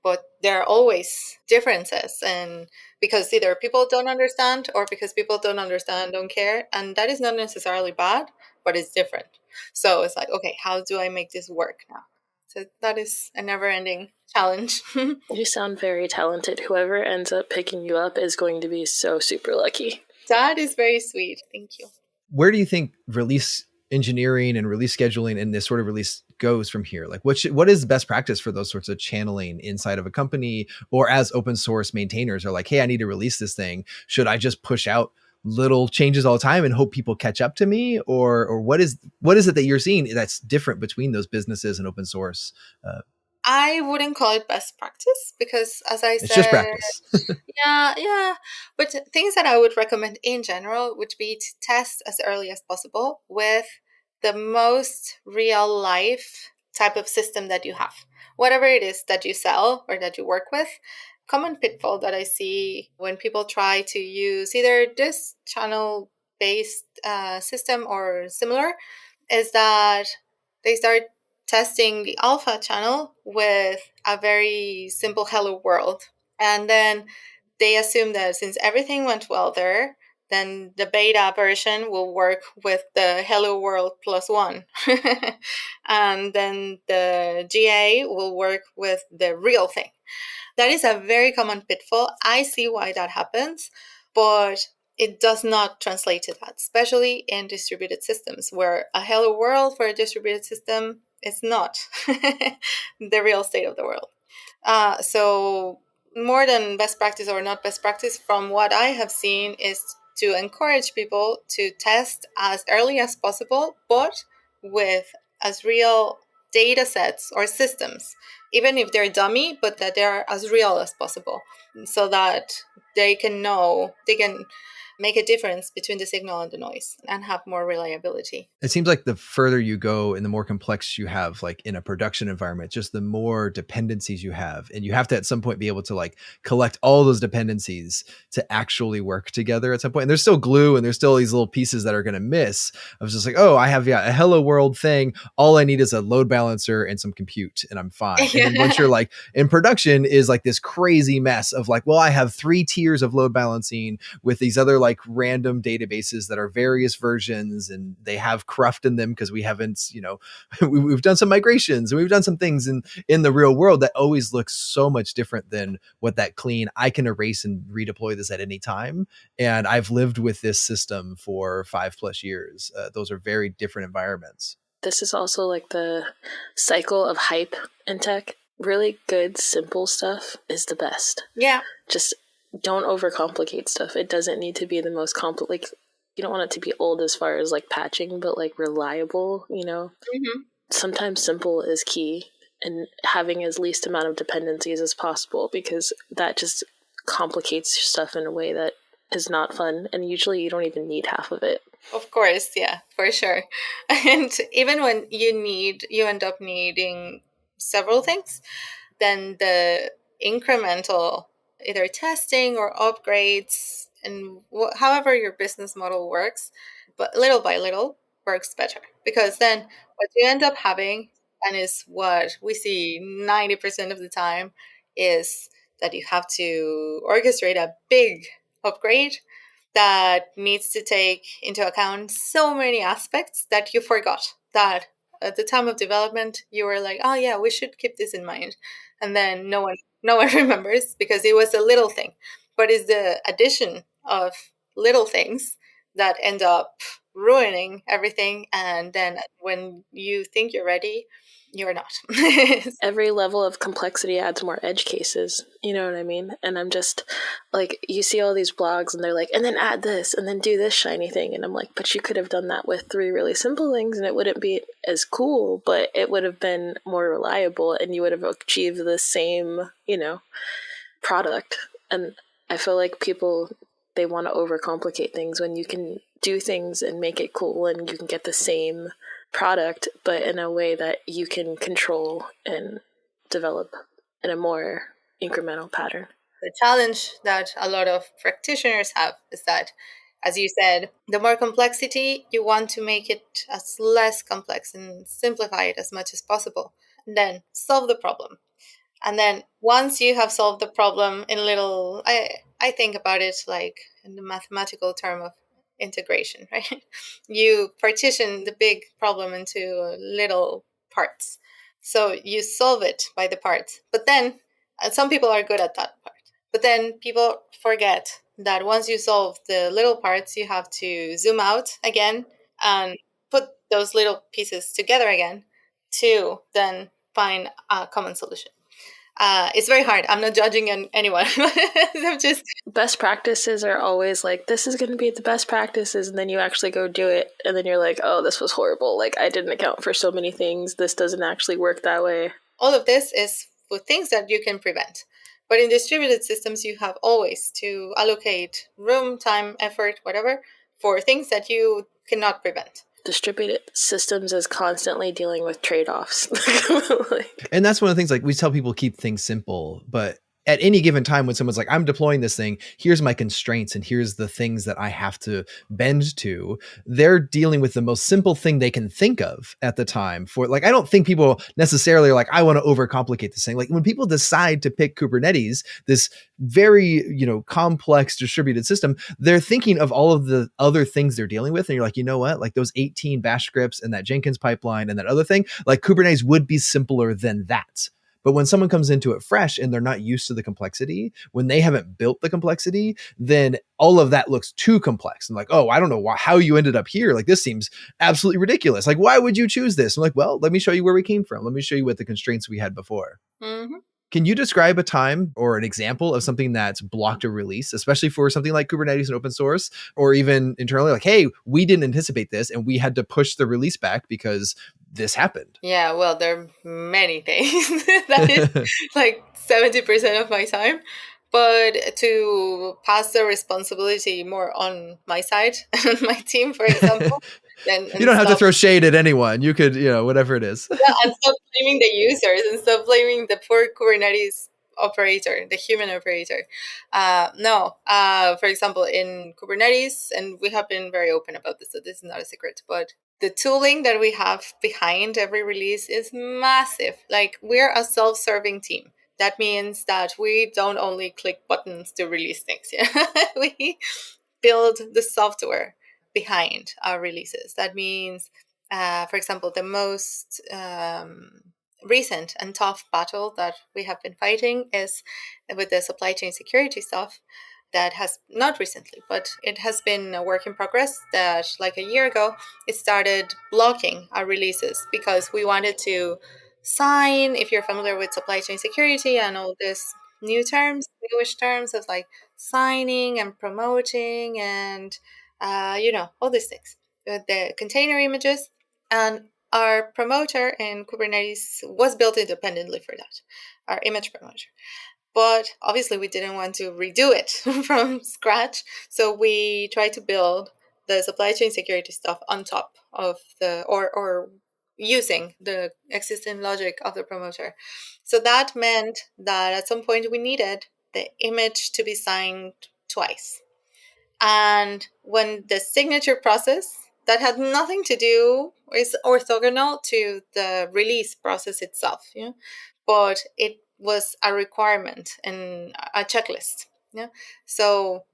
S7: But there are always differences, and because either people don't understand or because people don't understand, don't care. And that is not necessarily bad, but it's different. So it's like, okay, how do I make this work now? So that is a never-ending challenge.
S3: You sound very talented. Whoever ends up picking you up is going to be so super lucky.
S7: That is very sweet. Thank you.
S2: Where do you think release engineering and release scheduling and this sort of release goes from here? Like what is best practice for those sorts of channeling inside of a company, or as open source maintainers are like, hey, I need to release this thing. Should I just push out little changes all the time and hope people catch up to me? Or what is it that you're seeing that's different between those businesses and open source?
S7: I wouldn't call it best practice because, as I said,
S2: it's just practice.
S7: Yeah. But things that I would recommend in general would be to test as early as possible with the most real life type of system that you have. Whatever it is that you sell or that you work with. Common pitfall that I see when people try to use either this channel-based system or similar is that they start testing the alpha channel with a very simple hello world. And then they assume that since everything went well there, then the beta version will work with the hello world +1. And then the GA will work with the real thing. That is a very common pitfall. I see why that happens, but it does not translate to that, especially in distributed systems where a hello world for a distributed system is not the real state of the world. So more than best practice or not best practice, from what I have seen, is to encourage people to test as early as possible, but with as real data sets or systems, even if they're dummy, but that they're as real as possible, so that they can make a difference between the signal and the noise and have more reliability.
S2: It seems like the further you go and the more complex you have, like in a production environment, just the more dependencies you have. And you have to at some point be able to like collect all those dependencies to actually work together at some point. And there's still glue and there's still these little pieces that are going to miss. I was just like, oh, I have a hello world thing. All I need is a load balancer and some compute and I'm fine. And then once you're like in production is like this crazy mess of like, well, I have 3 tiers of load balancing with these other like random databases that are various versions and they have cruft in them because we haven't, we've done some migrations and we've done some things in the real world that always looks so much different than what that clean, I can erase and redeploy this at any time. And I've lived with this system for 5+ years. Those are very different environments.
S3: This is also like the cycle of hype in tech. Really good, simple stuff is the best.
S7: Yeah.
S3: Just don't overcomplicate stuff. It doesn't need to be the most like you don't want it to be old as far as like patching, but like reliable,
S7: Mm-hmm.
S3: Sometimes simple is key. and having as least amount of dependencies as possible, because that just complicates stuff in a way that is not fun, and usually you don't even need half of it.
S7: Of course, yeah, for sure. And even when you end up needing several things, then the incremental either testing or upgrades and however your business model works, but little by little works better. Because then what you end up having, and is what we see 90% of the time, is that you have to orchestrate a big upgrade that needs to take into account so many aspects that you forgot that at the time of development you were like, oh yeah, we should keep this in mind, and then no one remembers because it was a little thing, but it's the addition of little things that end up ruining everything, and then when you think you're ready, you're not.
S3: Every level of complexity adds more edge cases, you know what I mean? And I'm just like, you see all these blogs and they're like, and then add this and then do this shiny thing, and I'm like, but you could have done that with 3 really simple things and it wouldn't be as cool, but it would have been more reliable and you would have achieved the same, product. And I feel like people, they want to overcomplicate things when you can do things and make it cool and you can get the same product, but in a way that you can control and develop in a more incremental pattern.
S7: The challenge that a lot of practitioners have is that, as you said, the more complexity, you want to make it as less complex and simplify it as much as possible, and then solve the problem. And then once you have solved the problem in little, I think about it like in the mathematical term of integration, right? You partition the big problem into little parts. So you solve it by the parts. But then, and some people are good at that part. But then people forget that once you solve the little parts, you have to zoom out again and put those little pieces together again to then find a common solution. It's very hard. I'm not judging anyone. I'm just
S3: best practices are always like, this is going to be the best practices, and then you actually go do it and then you're like, oh, this was horrible, like I didn't account for so many things, this doesn't actually work that way.
S7: All of this is with things that you can prevent, but in distributed systems you have always to allocate room, time, effort, whatever, for things that you cannot prevent.
S3: Distributed systems is constantly dealing with trade-offs.
S2: And that's one of the things, like, we tell people keep things simple, but at any given time when someone's like, I'm deploying this thing, here's my constraints and here's the things that I have to bend to, they're dealing with the most simple thing they can think of at the time. For, like, I don't think people necessarily are like, I want to overcomplicate this thing. Like, when people decide to pick Kubernetes, this very, complex distributed system, they're thinking of all of the other things they're dealing with. And you're like, you know what? Like, those 18 bash scripts and that Jenkins pipeline and that other thing, like, Kubernetes would be simpler than that. But when someone comes into it fresh and they're not used to the complexity, when they haven't built the complexity, then all of that looks too complex. And like, oh, I don't know how you ended up here. Like, this seems absolutely ridiculous. Like, why would you choose this? I'm like, well, let me show you where we came from. Let me show you what the constraints we had before.
S7: Mm-hmm.
S2: Can you describe a time or an example of something that's blocked a release, especially for something like Kubernetes and open source, or even internally, like, hey, we didn't anticipate this and we had to push the release back because this happened?
S7: Yeah, well, there are many things. That is like 70% of my time. But to pass the responsibility more on my side and my team, for example, then
S2: you don't have to throw shade at anyone. You could, whatever it is.
S7: Yeah, and stop blaming the users and stop blaming the poor Kubernetes operator, the human operator. For example, in Kubernetes, and we have been very open about this, so this is not a secret, but the tooling that we have behind every release is massive. Like, we're a self-serving team. That means that we don't only click buttons to release things. Yeah? We build the software behind our releases. That means, for example, the most recent and tough battle that we have been fighting is with the supply chain security stuff. That has not recently, but it has been a work in progress, that like a year ago, it started blocking our releases because we wanted to sign, if you're familiar with supply chain security and all these newish terms of like signing and promoting and, all these things, the container images. And our promoter in Kubernetes was built independently for that, our image promoter. But obviously we didn't want to redo it from scratch. So we tried to build the supply chain security stuff on top of or using the existing logic of the promoter. So that meant that at some point we needed the image to be signed twice. And when the signature process that had nothing to do is orthogonal to the release process itself, but it was a requirement and a checklist. So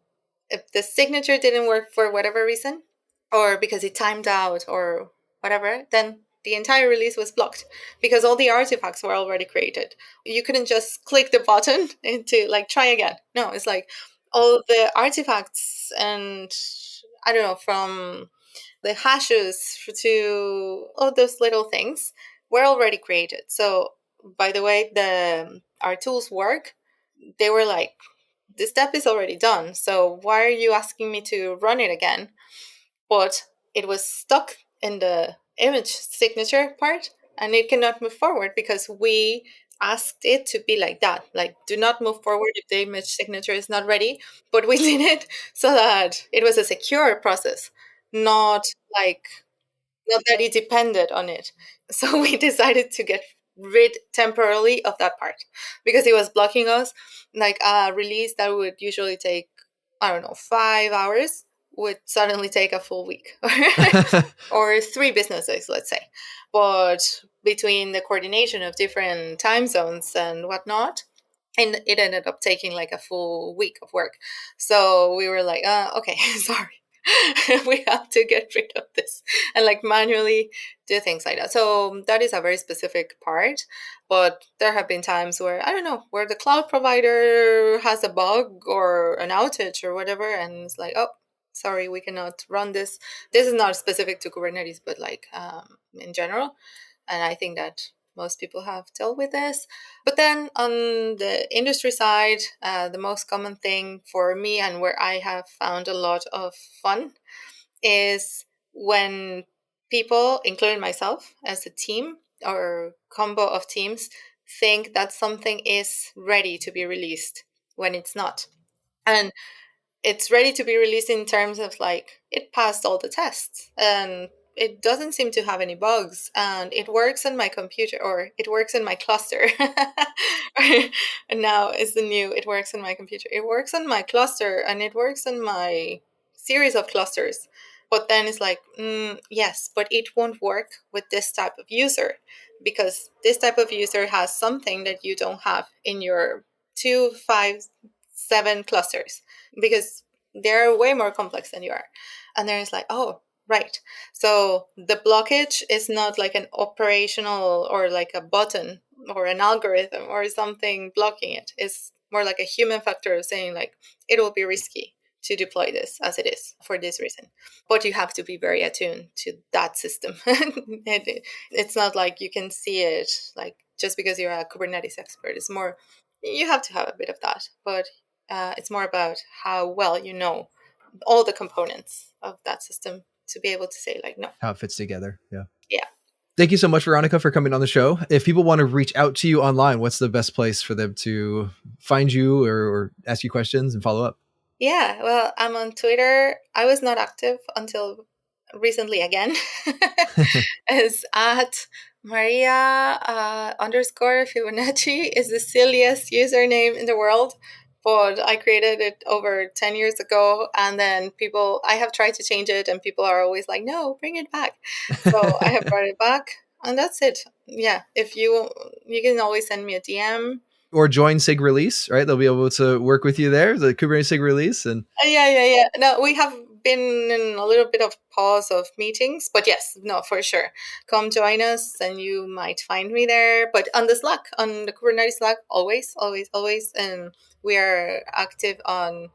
S7: if the signature didn't work for whatever reason, or because it timed out or whatever, then the entire release was blocked because all the artifacts were already created. You couldn't just click the button to try again. No, it's all the artifacts and I don't know, from the hashes to all those little things were already created. So by the way our tools work, they were like, this step is already done, so why are you asking me to run it again? But it was stuck in the image signature part and it cannot move forward because we asked it to be like that, do not move forward if the image signature is not ready. But we did it so that it was a secure process, not that it depended on it. So we decided to get rid temporarily of that part because it was blocking us. A release that would usually take, I don't know, 5 hours would suddenly take a full week or 3 business days, let's say. But between the coordination of different time zones and whatnot, and it ended up taking a full week of work. So we were like, okay, sorry. We have to get rid of this and manually do things like that. So that is a very specific part. But there have been times where, I don't know, where the cloud provider has a bug or an outage or whatever, and it's oh, sorry, we cannot run this. This is not specific to Kubernetes, but in general. And I think that most people have dealt with this. But then on the industry side, the most common thing for me and where I have found a lot of fun is when people, including myself as a team or combo of teams, think that something is ready to be released when it's not. And it's ready to be released in terms of it passed all the tests and it doesn't seem to have any bugs and it works on my computer or it works in my cluster. And now is the new, it works in my computer. It works on my cluster and it works on my series of clusters. But then it's yes, but it won't work with this type of user because this type of user has something that you don't have in your 2, 5, 7 clusters because they're way more complex than you are. And then it's oh, right. So the blockage is not an operational or a button or an algorithm or something blocking it. It's more a human factor of saying it will be risky to deploy this as it is for this reason. But you have to be very attuned to that system. It's not you can see it just because you're a Kubernetes expert. It's more, you have to have a bit of that. But it's more about how well you know all the components of that system to be able to say no.
S2: How it fits together. Yeah.
S7: Yeah.
S2: Thank you so much, Veronica, for coming on the show. If people want to reach out to you online, what's the best place for them to find you or ask you questions and follow up?
S7: Yeah, well, I'm on Twitter. I was not active until recently again. It's at Maria _ Fibonacci is the silliest username in the world. But I created it over 10 years ago. And then I have tried to change it and people are always no, bring it back. So I have brought it back and that's it. Yeah. If you can always send me a DM.
S2: Or join SIG Release, right? They'll be able to work with you there, the Kubernetes SIG Release. And
S7: Yeah. No, we have been in a little bit of pause of meetings, but yes, no, for sure. Come join us and you might find me there. But on the Slack, on the Kubernetes Slack, always. And we are active on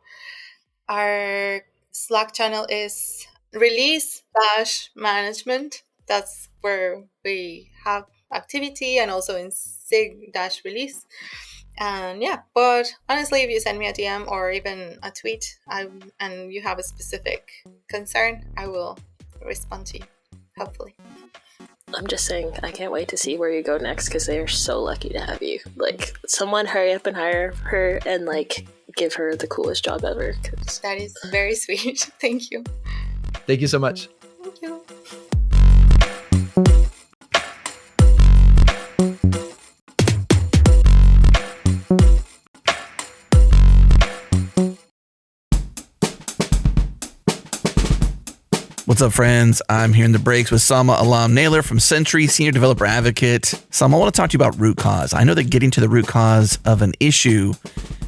S7: our Slack channel is release-management. That's where we have activity and also in SIG-release. And yeah, but honestly, if you send me a DM or even a tweet and you have a specific concern, I will respond to you, hopefully.
S3: I'm just saying, I can't wait to see where you go next because they are so lucky to have you. Like, someone hurry up and hire her and like give her the coolest job ever.
S7: That is very sweet. Thank you.
S2: Thank you so much.
S7: Thank you.
S4: What's up, friends? I'm here in the breaks with Salma Alam Naylor from Sentry, Senior Developer Advocate. Salma, I want to talk to you about root cause. I know that getting to the root cause of an issue,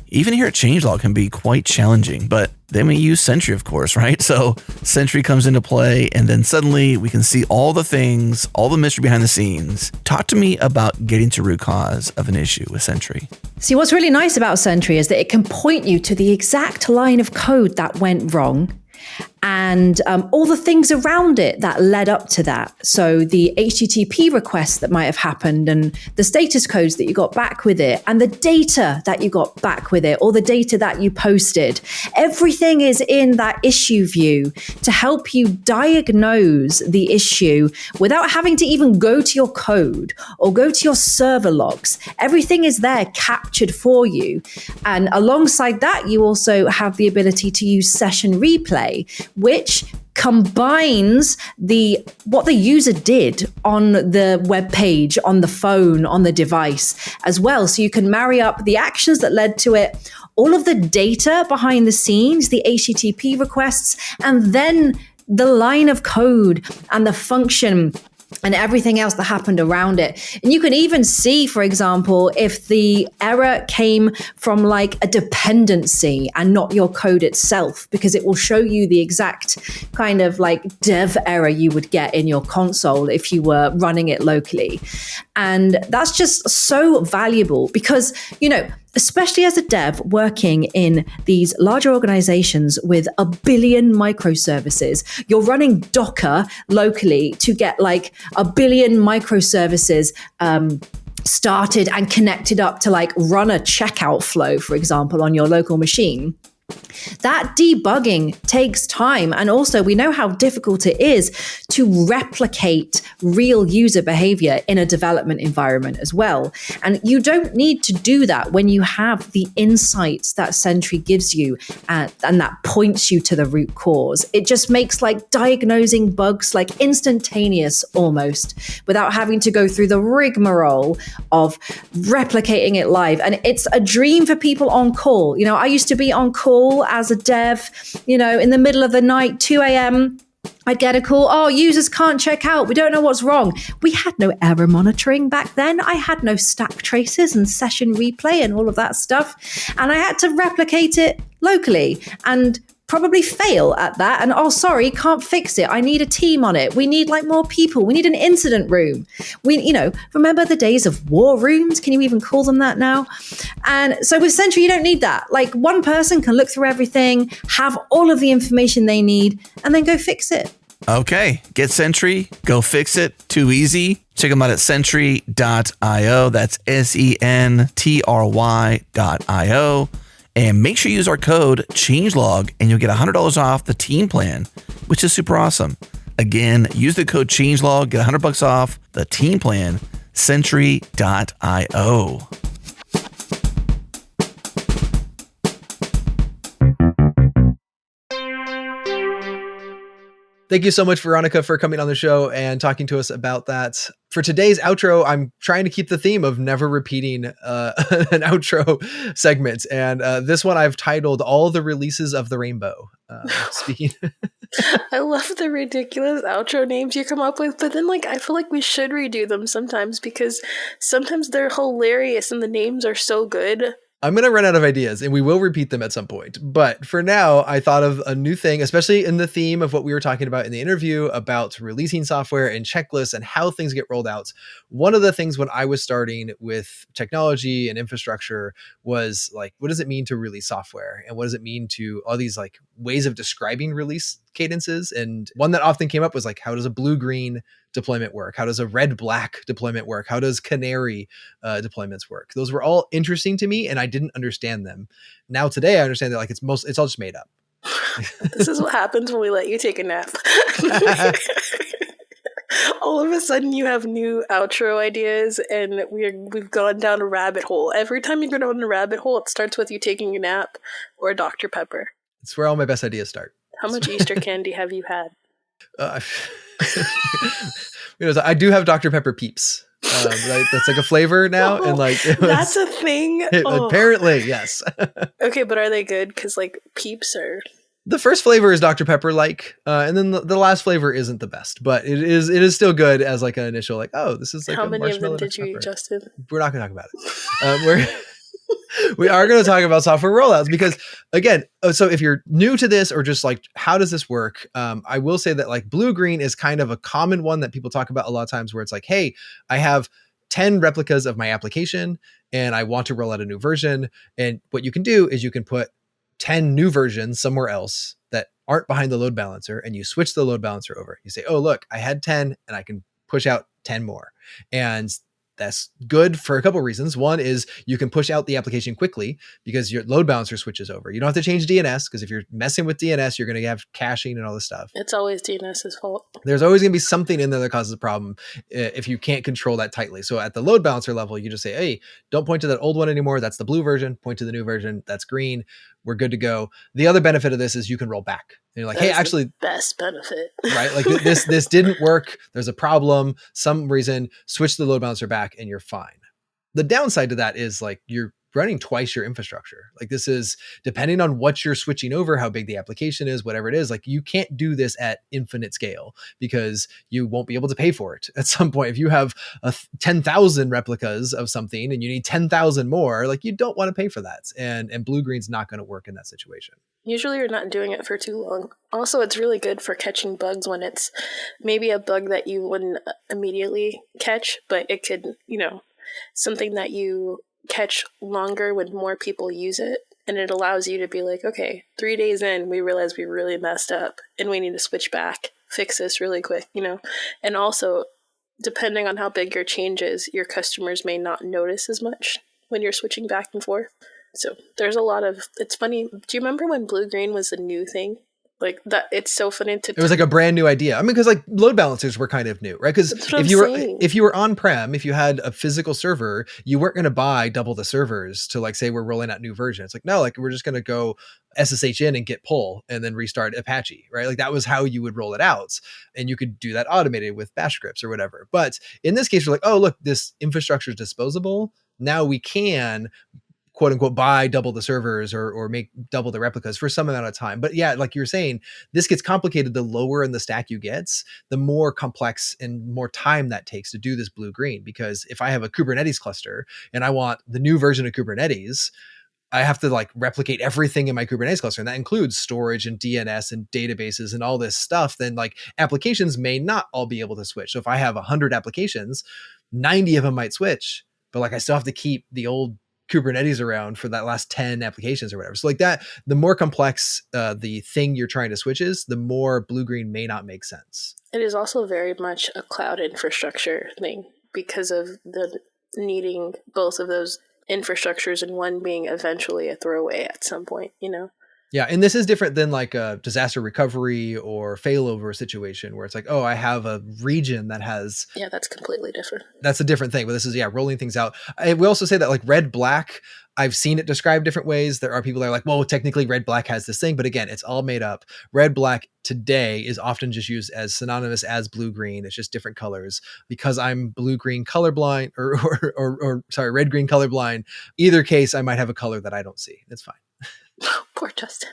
S4: even here at Changelog, can be quite challenging, but then we use Sentry, of course, right? So Sentry comes into play, and then suddenly we can see all the things, all the mystery behind the scenes. Talk to me about getting to root cause of an issue with Sentry.
S8: See, what's really nice about Sentry is that it can point you to the exact line of code that went wrong and all the things around it that led up to that. So the HTTP requests that might have happened and the status codes that you got back with it and the data that you got back with it or the data that you posted. Everything is in that issue view to help you diagnose the issue without having to even go to your code or go to your server logs. Everything is there captured for you. And alongside that, you also have the ability to use session replay, which combines what the user did on the web page, on the phone, on the device as well. So you can marry up the actions that led to it, all of the data behind the scenes, the HTTP requests, and then the line of code and the function and everything else that happened around it. And you can even see, for example, if the error came from like a dependency and not your code itself, because it will show you the exact kind of like dev error you would get in your console if you were running it locally. And that's just so valuable because, especially as a dev working in these larger organizations with 1 billion microservices, you're running Docker locally to get like 1 billion microservices started and connected up to like run a checkout flow, for example, on your local machine. That debugging takes time. And also we know how difficult it is to replicate real user behavior in a development environment as well. And you don't need to do that when you have the insights that Sentry gives you and that points you to the root cause. It just makes like diagnosing bugs like instantaneous almost without having to go through the rigmarole of replicating it live. And it's a dream for people on call. I used to be on call as a dev, in the middle of the night, 2 a.m., I'd get a call. Oh, users can't check out. We don't know what's wrong. We had no error monitoring back then. I had no stack traces and session replay and all of that stuff. And I had to replicate it locally and probably fail at that. And sorry, can't fix it. I need a team on it. We need like more people. We need an incident room. Remember the days of war rooms? Can you even call them that now? And so with Sentry, you don't need that. Like one person can look through everything, have all of the information they need, and then go fix it.
S4: Okay, get Sentry, go fix it. Too easy. Check them out at sentry.io. That's sentry.io. And make sure you use our code changelog and you'll get $100 off the team plan, which is super awesome. Again, use the code changelog, get $100 off the team plan, sentry.io.
S2: Thank you so much, Veronica, for coming on the show and talking to us about that. For today's outro, I'm trying to keep the theme of never repeating an outro segment. And this one I've titled All the Releases of the Rainbow. Speaking.
S3: I love the ridiculous outro names you come up with, but then I feel like we should redo them sometimes because sometimes they're hilarious and the names are so good.
S2: I'm going to run out of ideas and we will repeat them at some point. But for now, I thought of a new thing, especially in the theme of what we were talking about in the interview about releasing software and checklists and how things get rolled out. One of the things when I was starting with technology and infrastructure was like, what does it mean to release software? And what does it mean to all these like ways of describing release cadences? And one that often came up was like, how does a blue-green deployment work? How does a red-black deployment work? How does Canary deployments work? Those were all interesting to me and I didn't understand them. Now today I understand that like it's all just made up.
S3: This is what happens when we let you take a nap. All of a sudden, you have new outro ideas, and we've gone down a rabbit hole. Every time you go down a rabbit hole, it starts with you taking a nap or a Dr. Pepper.
S2: It's where all my best ideas start.
S3: How much Easter candy have you had?
S2: I do have Dr. Pepper Peeps. Right? That's like a flavor now, and like
S3: that's a thing.
S2: Apparently, yes.
S3: Okay, but are they good? Because like Peeps are.
S2: The first flavor is Dr. Pepper like, and then the last flavor isn't the best, but it is still good as like an initial like, oh, this is like
S3: how
S2: a
S3: many of them
S2: Dr.
S3: did you eat, Justin?
S2: We're not going to talk about it. We are going to talk about software rollouts because again, so if you're new to this or just like, how does this work? I will say that like blue-green is kind of a common one that people talk about a lot of times where it's like, hey, I have 10 replicas of my application and I want to roll out a new version. And what you can do is you can put 10 new versions somewhere else that aren't behind the load balancer, and you switch the load balancer over. You say, oh, look, I had 10 and I can push out 10 more. And that's good for a couple of reasons. One is you can push out the application quickly because your load balancer switches over. You don't have to change DNS because if you're messing with DNS, you're going to have caching and all this stuff.
S3: It's always DNS's fault.
S2: There's always going to be something in there that causes a problem if you can't control that tightly. So at the load balancer level, you just say, hey, don't point to that old one anymore. That's the blue version. Point to the new version. That's green. We're good to go. The other benefit of this is you can roll back. And you're like, hey, actually,
S3: the best benefit,
S2: right? Like this didn't work. There's a problem, some reason, switch the load balancer back and you're fine. The downside to that is like you're running twice your infrastructure. Like this is depending on what you're switching over, how big the application is, whatever it is, like you can't do this at infinite scale because you won't be able to pay for it at some point. If you have 10,000 replicas of something and you need 10,000 more, like you don't want to pay for that. And blue-green's not going to work in that situation. Usually
S3: you're not doing it for too long. Also, it's really good for catching bugs when it's maybe a bug that you wouldn't immediately catch, but it could, something that you catch longer when more people use it, and it allows you to be like, okay, 3 days in, we realize we really messed up and we need to switch back, fix this really quick, and also depending on how big your change is, your customers may not notice as much when you're switching back and forth. So there's a lot of, it's funny, do you remember when blue-green was a new thing? Like that, it's so funny to.
S2: It was like a brand new idea. I mean, because like load balancers were kind of new, right? Because if you were on prem, if you had a physical server, you weren't going to buy double the servers to like say we're rolling out new version. It's like no, like we're just going to go SSH in and git pull and then restart Apache, right? Like that was how you would roll it out, and you could do that automated with bash scripts or whatever. But in this case, we're like, oh look, this infrastructure is disposable. Now we can, quote unquote, buy double the servers or make double the replicas for some amount of time. But yeah, like you're saying, this gets complicated. The lower in the stack you get, the more complex and more time that takes to do this blue-green. Because if I have a Kubernetes cluster and I want the new version of Kubernetes, I have to like replicate everything in my Kubernetes cluster. And that includes storage and DNS and databases and all this stuff. Then like applications may not all be able to switch. So if I have 100 applications, 90 of them might switch, but like I still have to keep the old Kubernetes around for that last 10 applications or whatever. So like that, the more complex the thing you're trying to switch is, the more blue-green may not make sense.
S3: It is also very much a cloud infrastructure thing because of the needing both of those infrastructures and one being eventually a throwaway at some point,
S2: Yeah, and this is different than like a disaster recovery or failover situation where it's like, oh, I have a region that has...
S3: Yeah, that's completely different.
S2: That's a different thing. But this is, rolling things out. We also say that like red-black, I've seen it described different ways. There are people that are like, well, technically red-black has this thing. But again, it's all made up. Red-black today is often just used as synonymous as blue-green. It's just different colors. Because I'm blue-green colorblind or red-green colorblind, either case, I might have a color that I don't see. It's fine.
S3: Poor Justin.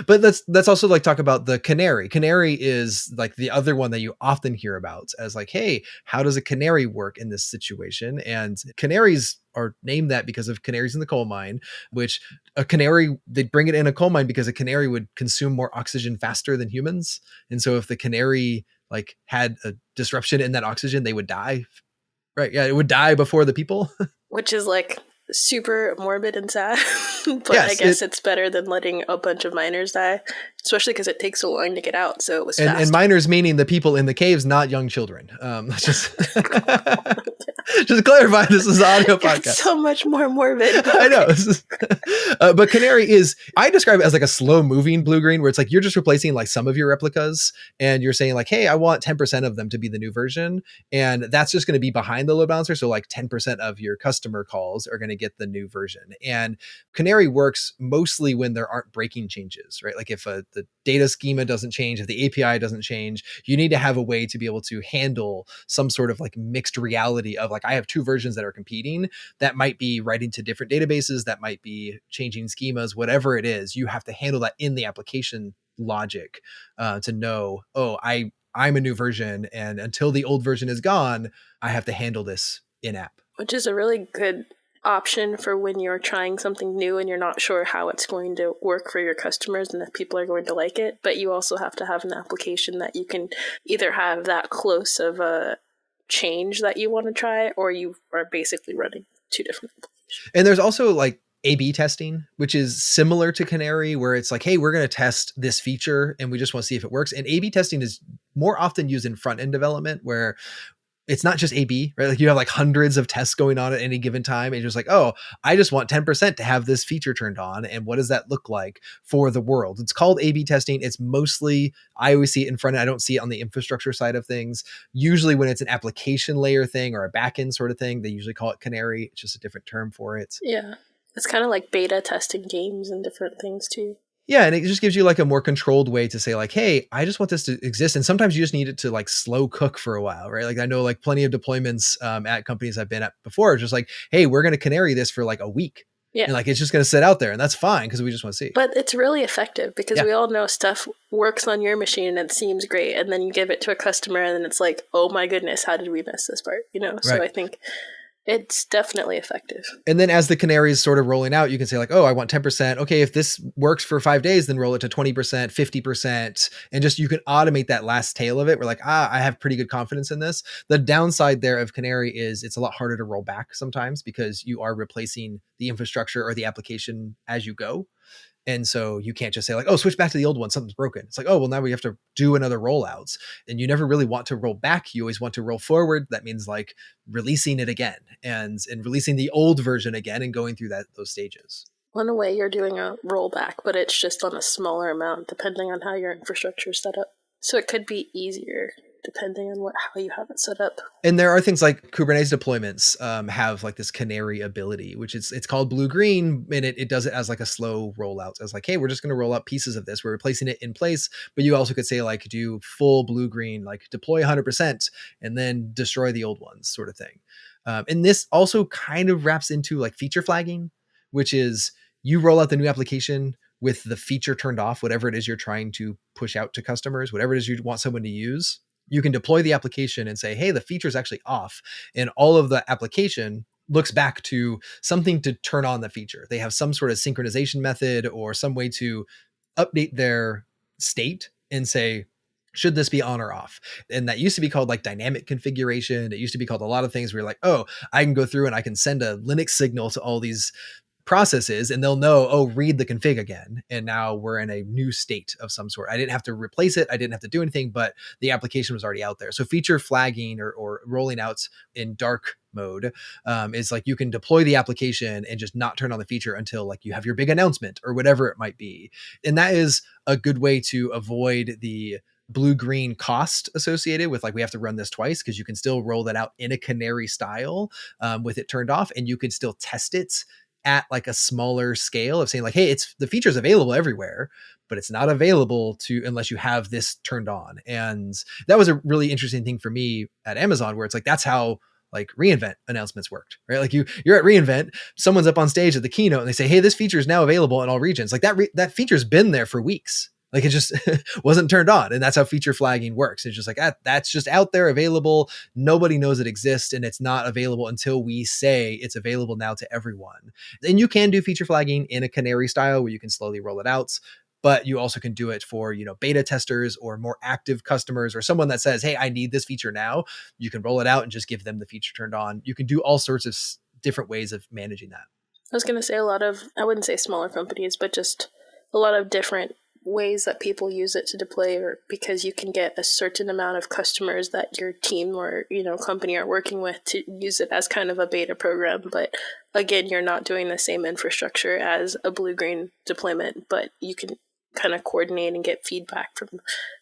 S2: But let's also like talk about the canary. Canary is like the other one that you often hear about as like, hey, how does a canary work in this situation? And canaries are named that because of canaries in the coal mine, which a canary, they'd bring it in a coal mine because a canary would consume more oxygen faster than humans. And so if the canary like had a disruption in that oxygen, they would die. Right. Yeah. It would die before the people.
S3: Which is like super morbid and sad, but
S2: yes,
S3: I guess it's better than letting a bunch of miners die, especially because it takes so long to get out. So it was fast.
S2: And miners meaning the people in the caves, not young children. Just clarify, this is an audio podcast.
S3: It's so much more morbid.
S2: I know. But Canary is, I describe it as like a slow moving blue green, where it's like you're just replacing like some of your replicas and you're saying like, hey, I want 10% of them to be the new version. And that's just going to be behind the load balancer. So like 10% of your customer calls are going to get the new version. And Canary works mostly when there aren't breaking changes, right? Like if the data schema doesn't change, if the API doesn't change, you need to have a way to be able to handle some sort of like mixed reality of like, I have two versions that are competing. That might be writing to different databases, that might be changing schemas, whatever it is. You have to handle that in the application logic to know, oh, I'm a new version, and until the old version is gone, I have to handle this in app.
S3: Which is a really good option for when you're trying something new and you're not sure how it's going to work for your customers and if people are going to like it. But you also have to have an application that you can either have that close of a change that you want to try, or you are basically running two different applications.
S2: And there's also like A/B testing, which is similar to Canary, where it's like, hey, we're going to test this feature and we just want to see if it works. And A/B testing is more often used in front end development, where it's not just A/B, right? Like you have like hundreds of tests going on at any given time. And you're just like, oh, I just want 10% to have this feature turned on. And what does that look like for the world? It's called A/B testing. It's mostly, I always see it in front end. I don't see it on the infrastructure side of things. Usually when it's an application layer thing or a backend sort of thing, they usually call it Canary. It's just a different term for it.
S3: Yeah. It's kind of like beta testing games and different things too.
S2: Yeah, and it just gives you like a more controlled way to say like, hey, I just want this to exist. And sometimes you just need it to like slow cook for a while, right? Like I know like plenty of deployments at companies I've been at before, just like, hey, we're going to Canary this for like a week.
S3: Yeah.
S2: And like, it's just going to sit out there, and that's fine because we just want to see.
S3: But it's really effective because we all know stuff works on your machine and it seems great. And then you give it to a customer and then it's like, oh my goodness, how did we miss this part? You know? So
S2: Right.
S3: I think it's definitely effective.
S2: And then as the Canary is sort of rolling out, you can say like, oh, I want 10%. Okay, if this works for 5 days, then roll it to 20%, 50%. And just, you can automate that last tail of it. We're like, I have pretty good confidence in this. The downside there of Canary is it's a lot harder to roll back sometimes because you are replacing the infrastructure or the application as you go. And so you can't just say like, oh, switch back to the old one, something's broken. It's like, oh, well, now we have to do another rollouts. And you never really want to roll back. You always want to roll forward. That means like releasing it again and releasing the old version again and going through those stages.
S3: Well, in a way, you're doing a rollback, but it's just on a smaller amount depending on how your infrastructure is set up. So it could be easier depending on how you have it set up.
S2: And there are things like Kubernetes deployments have like this Canary ability, which it's called blue-green, and it does it as like a slow rollout. As like, hey, we're just going to roll out pieces of this. We're replacing it in place. But you also could say like do full blue-green, like deploy 100% and then destroy the old ones sort of thing. And this also kind of wraps into like feature flagging, which is you roll out the new application with the feature turned off, whatever it is you're trying to push out to customers, whatever it is you want someone to use. You can deploy the application and say, hey, the feature is actually off. And all of the application looks back to something to turn on the feature. They have some sort of synchronization method or some way to update their state and say, should this be on or off? And that used to be called like dynamic configuration. It used to be called a lot of things where you're like, oh, I can go through and I can send a Linux signal to all these processes and they'll know, oh, read the config again. And now we're in a new state of some sort. I didn't have to replace it. I didn't have to do anything, but the application was already out there. So feature flagging or rolling out in dark mode is like you can deploy the application and just not turn on the feature until like you have your big announcement or whatever it might be. And that is a good way to avoid the blue-green cost associated with like, we have to run this twice, because you can still roll that out in a Canary style with it turned off, and you can still test it at like a smaller scale of saying like, hey, the feature's available everywhere, but it's not available to unless you have this turned on. And that was a really interesting thing for me at Amazon, where it's like, that's how like reInvent announcements worked, right? Like you're at reInvent, someone's up on stage at the keynote and they say, hey, this feature is now available in all regions. Like that feature's been there for weeks. Like it just wasn't turned on. And that's how feature flagging works. It's just like, that's just out there available. Nobody knows it exists, and it's not available until we say it's available now to everyone. And you can do feature flagging in a Canary style where you can slowly roll it out, but you also can do it for, beta testers or more active customers or someone that says, hey, I need this feature now. You can roll it out and just give them the feature turned on. You can do all sorts of different ways of managing that.
S3: I was going to say I wouldn't say smaller companies, but just a lot of different ways that people use it to deploy, or because you can get a certain amount of customers that your team or company are working with to use it as kind of a beta program. But again, you're not doing the same infrastructure as a blue-green deployment, but you can kind of coordinate and get feedback from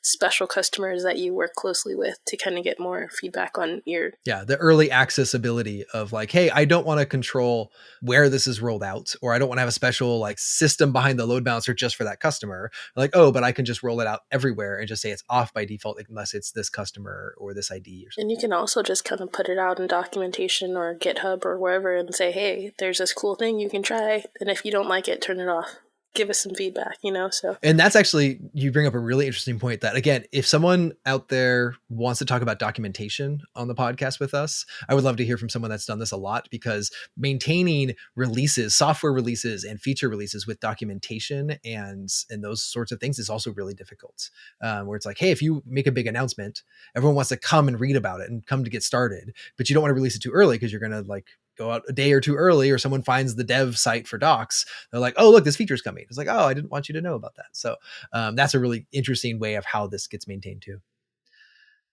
S3: special customers that you work closely with to kind of get more feedback on
S2: the early accessibility of like, hey, I don't want to control where this is rolled out, or I don't want to have a special like system behind the load balancer just for that customer. Like, oh, but I can just roll it out everywhere and just say it's off by default unless it's this customer or this ID or something.
S3: And you can also just kind of put it out in documentation or GitHub or wherever and say, hey, there's this cool thing you can try, and if you don't like it, turn it off. Give us some feedback, so.
S2: And that's actually, you bring up a really interesting point that, again, if someone out there wants to talk about documentation on the podcast with us, I would love to hear from someone that's done this a lot, because maintaining releases, software releases and feature releases with documentation and those sorts of things is also really difficult. Where it's like, hey, if you make a big announcement, everyone wants to come and read about it and come to get started, but you don't want to release it too early because you're going to like go out a day or two early, or someone finds the dev site for docs. They're like, oh, look, this feature's coming. It's like, oh, I didn't want you to know about that. So that's a really interesting way of how this gets maintained too.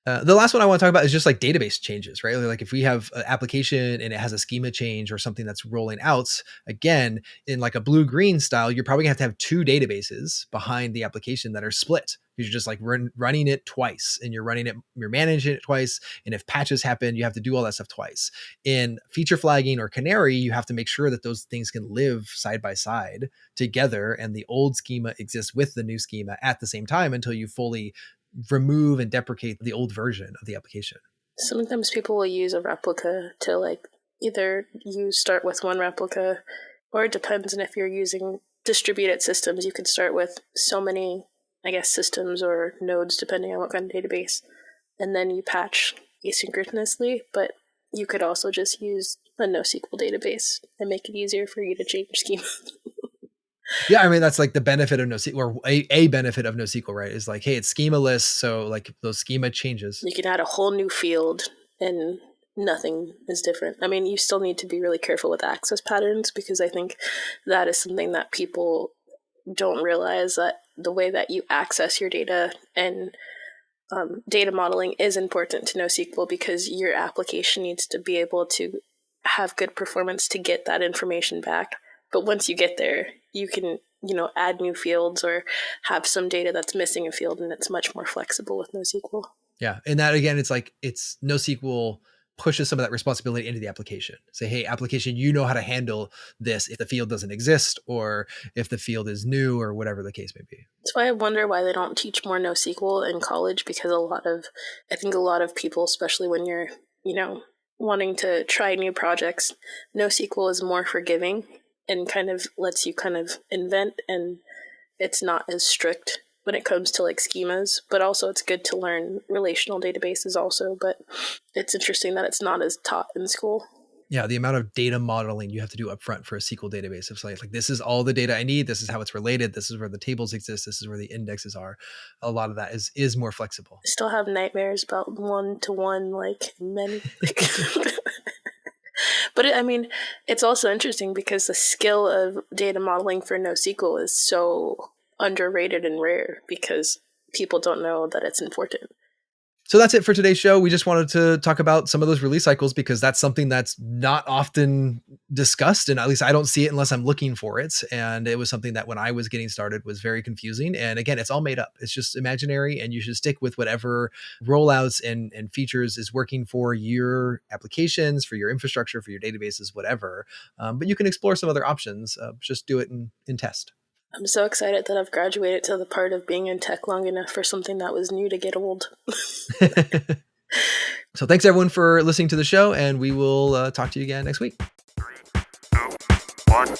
S2: The last one I want to talk about is just like database changes, right? Like if we have an application and it has a schema change or something that's rolling out, again, in like a blue-green style, you're probably gonna have to have two databases behind the application that are split. You're just like running it twice, and you're managing it twice. And if patches happen, you have to do all that stuff twice. In feature flagging or Canary, you have to make sure that those things can live side by side together, and the old schema exists with the new schema at the same time until you fully remove and deprecate the old version of the application.
S3: Sometimes people will use a replica to like, either you start with one replica, or it depends. And if you're using distributed systems, you could start with so many, I guess, systems or nodes, depending on what kind of database, and then you patch asynchronously. But you could also just use a NoSQL database and make it easier for you to change schema.
S2: Yeah, I mean, that's like the benefit of NoSQL, or a benefit of NoSQL, right? Is like, hey, it's schema-less, so like those schema changes.
S3: You can add a whole new field and nothing is different. I mean, you still need to be really careful with access patterns, because I think that is something that people don't realize, that the way that you access your data and data modeling is important to NoSQL, because your application needs to be able to have good performance to get that information back. But once you get there, you can, add new fields or have some data that's missing a field, and it's much more flexible with NoSQL.
S2: Yeah. And that, again, it's like, it's NoSQL pushes some of that responsibility into the application. Say, hey, application, you know how to handle this if the field doesn't exist, or if the field is new, or whatever the case may be.
S3: That's why I wonder why they don't teach more NoSQL in college, because I think a lot of people, especially when you're, wanting to try new projects, NoSQL is more forgiving and kind of lets you kind of invent, and it's not as strict when it comes to like schemas. But also it's good to learn relational databases also, but it's interesting that it's not as taught in school.
S2: Yeah, the amount of data modeling you have to do up front for a SQL database. It's like this is all the data I need, this is how it's related, this is where the tables exist, this is where the indexes are. A lot of that is more flexible.
S3: I still have nightmares about one-to-one, like many. But it's also interesting because the skill of data modeling for NoSQL is so underrated and rare, because people don't know that it's important.
S2: So that's it for today's show. We just wanted to talk about some of those release cycles, because that's something that's not often discussed, and at least I don't see it unless I'm looking for it. And it was something that when I was getting started was very confusing. And again, it's all made up. It's just imaginary, and you should stick with whatever rollouts and features is working for your applications, for your infrastructure, for your databases, whatever. But you can explore some other options. Just do it in test.
S3: I'm so excited that I've graduated to the part of being in tech long enough for something that was new to get old.
S2: So thanks everyone for listening to the show, and we will talk to you again next week.
S9: 3, 2, 1.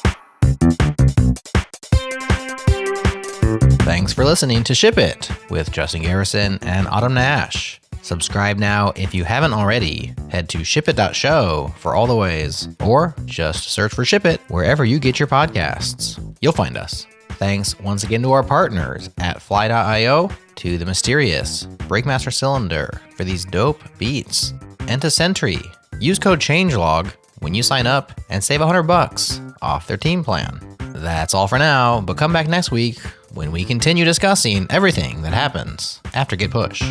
S1: Thanks for listening to Ship It with Justin Garrison and Autumn Nash. Subscribe now if you haven't already. Head to shipit.show for all the ways, or just search for Ship It wherever you get your podcasts. You'll find us. Thanks once again to our partners at Fly.io, to the mysterious Breakmaster Cylinder for these dope beats, and to Sentry. Use code CHANGELOG when you sign up and save $100 off their team plan. That's all for now, but come back next week when we continue discussing everything that happens after Git push.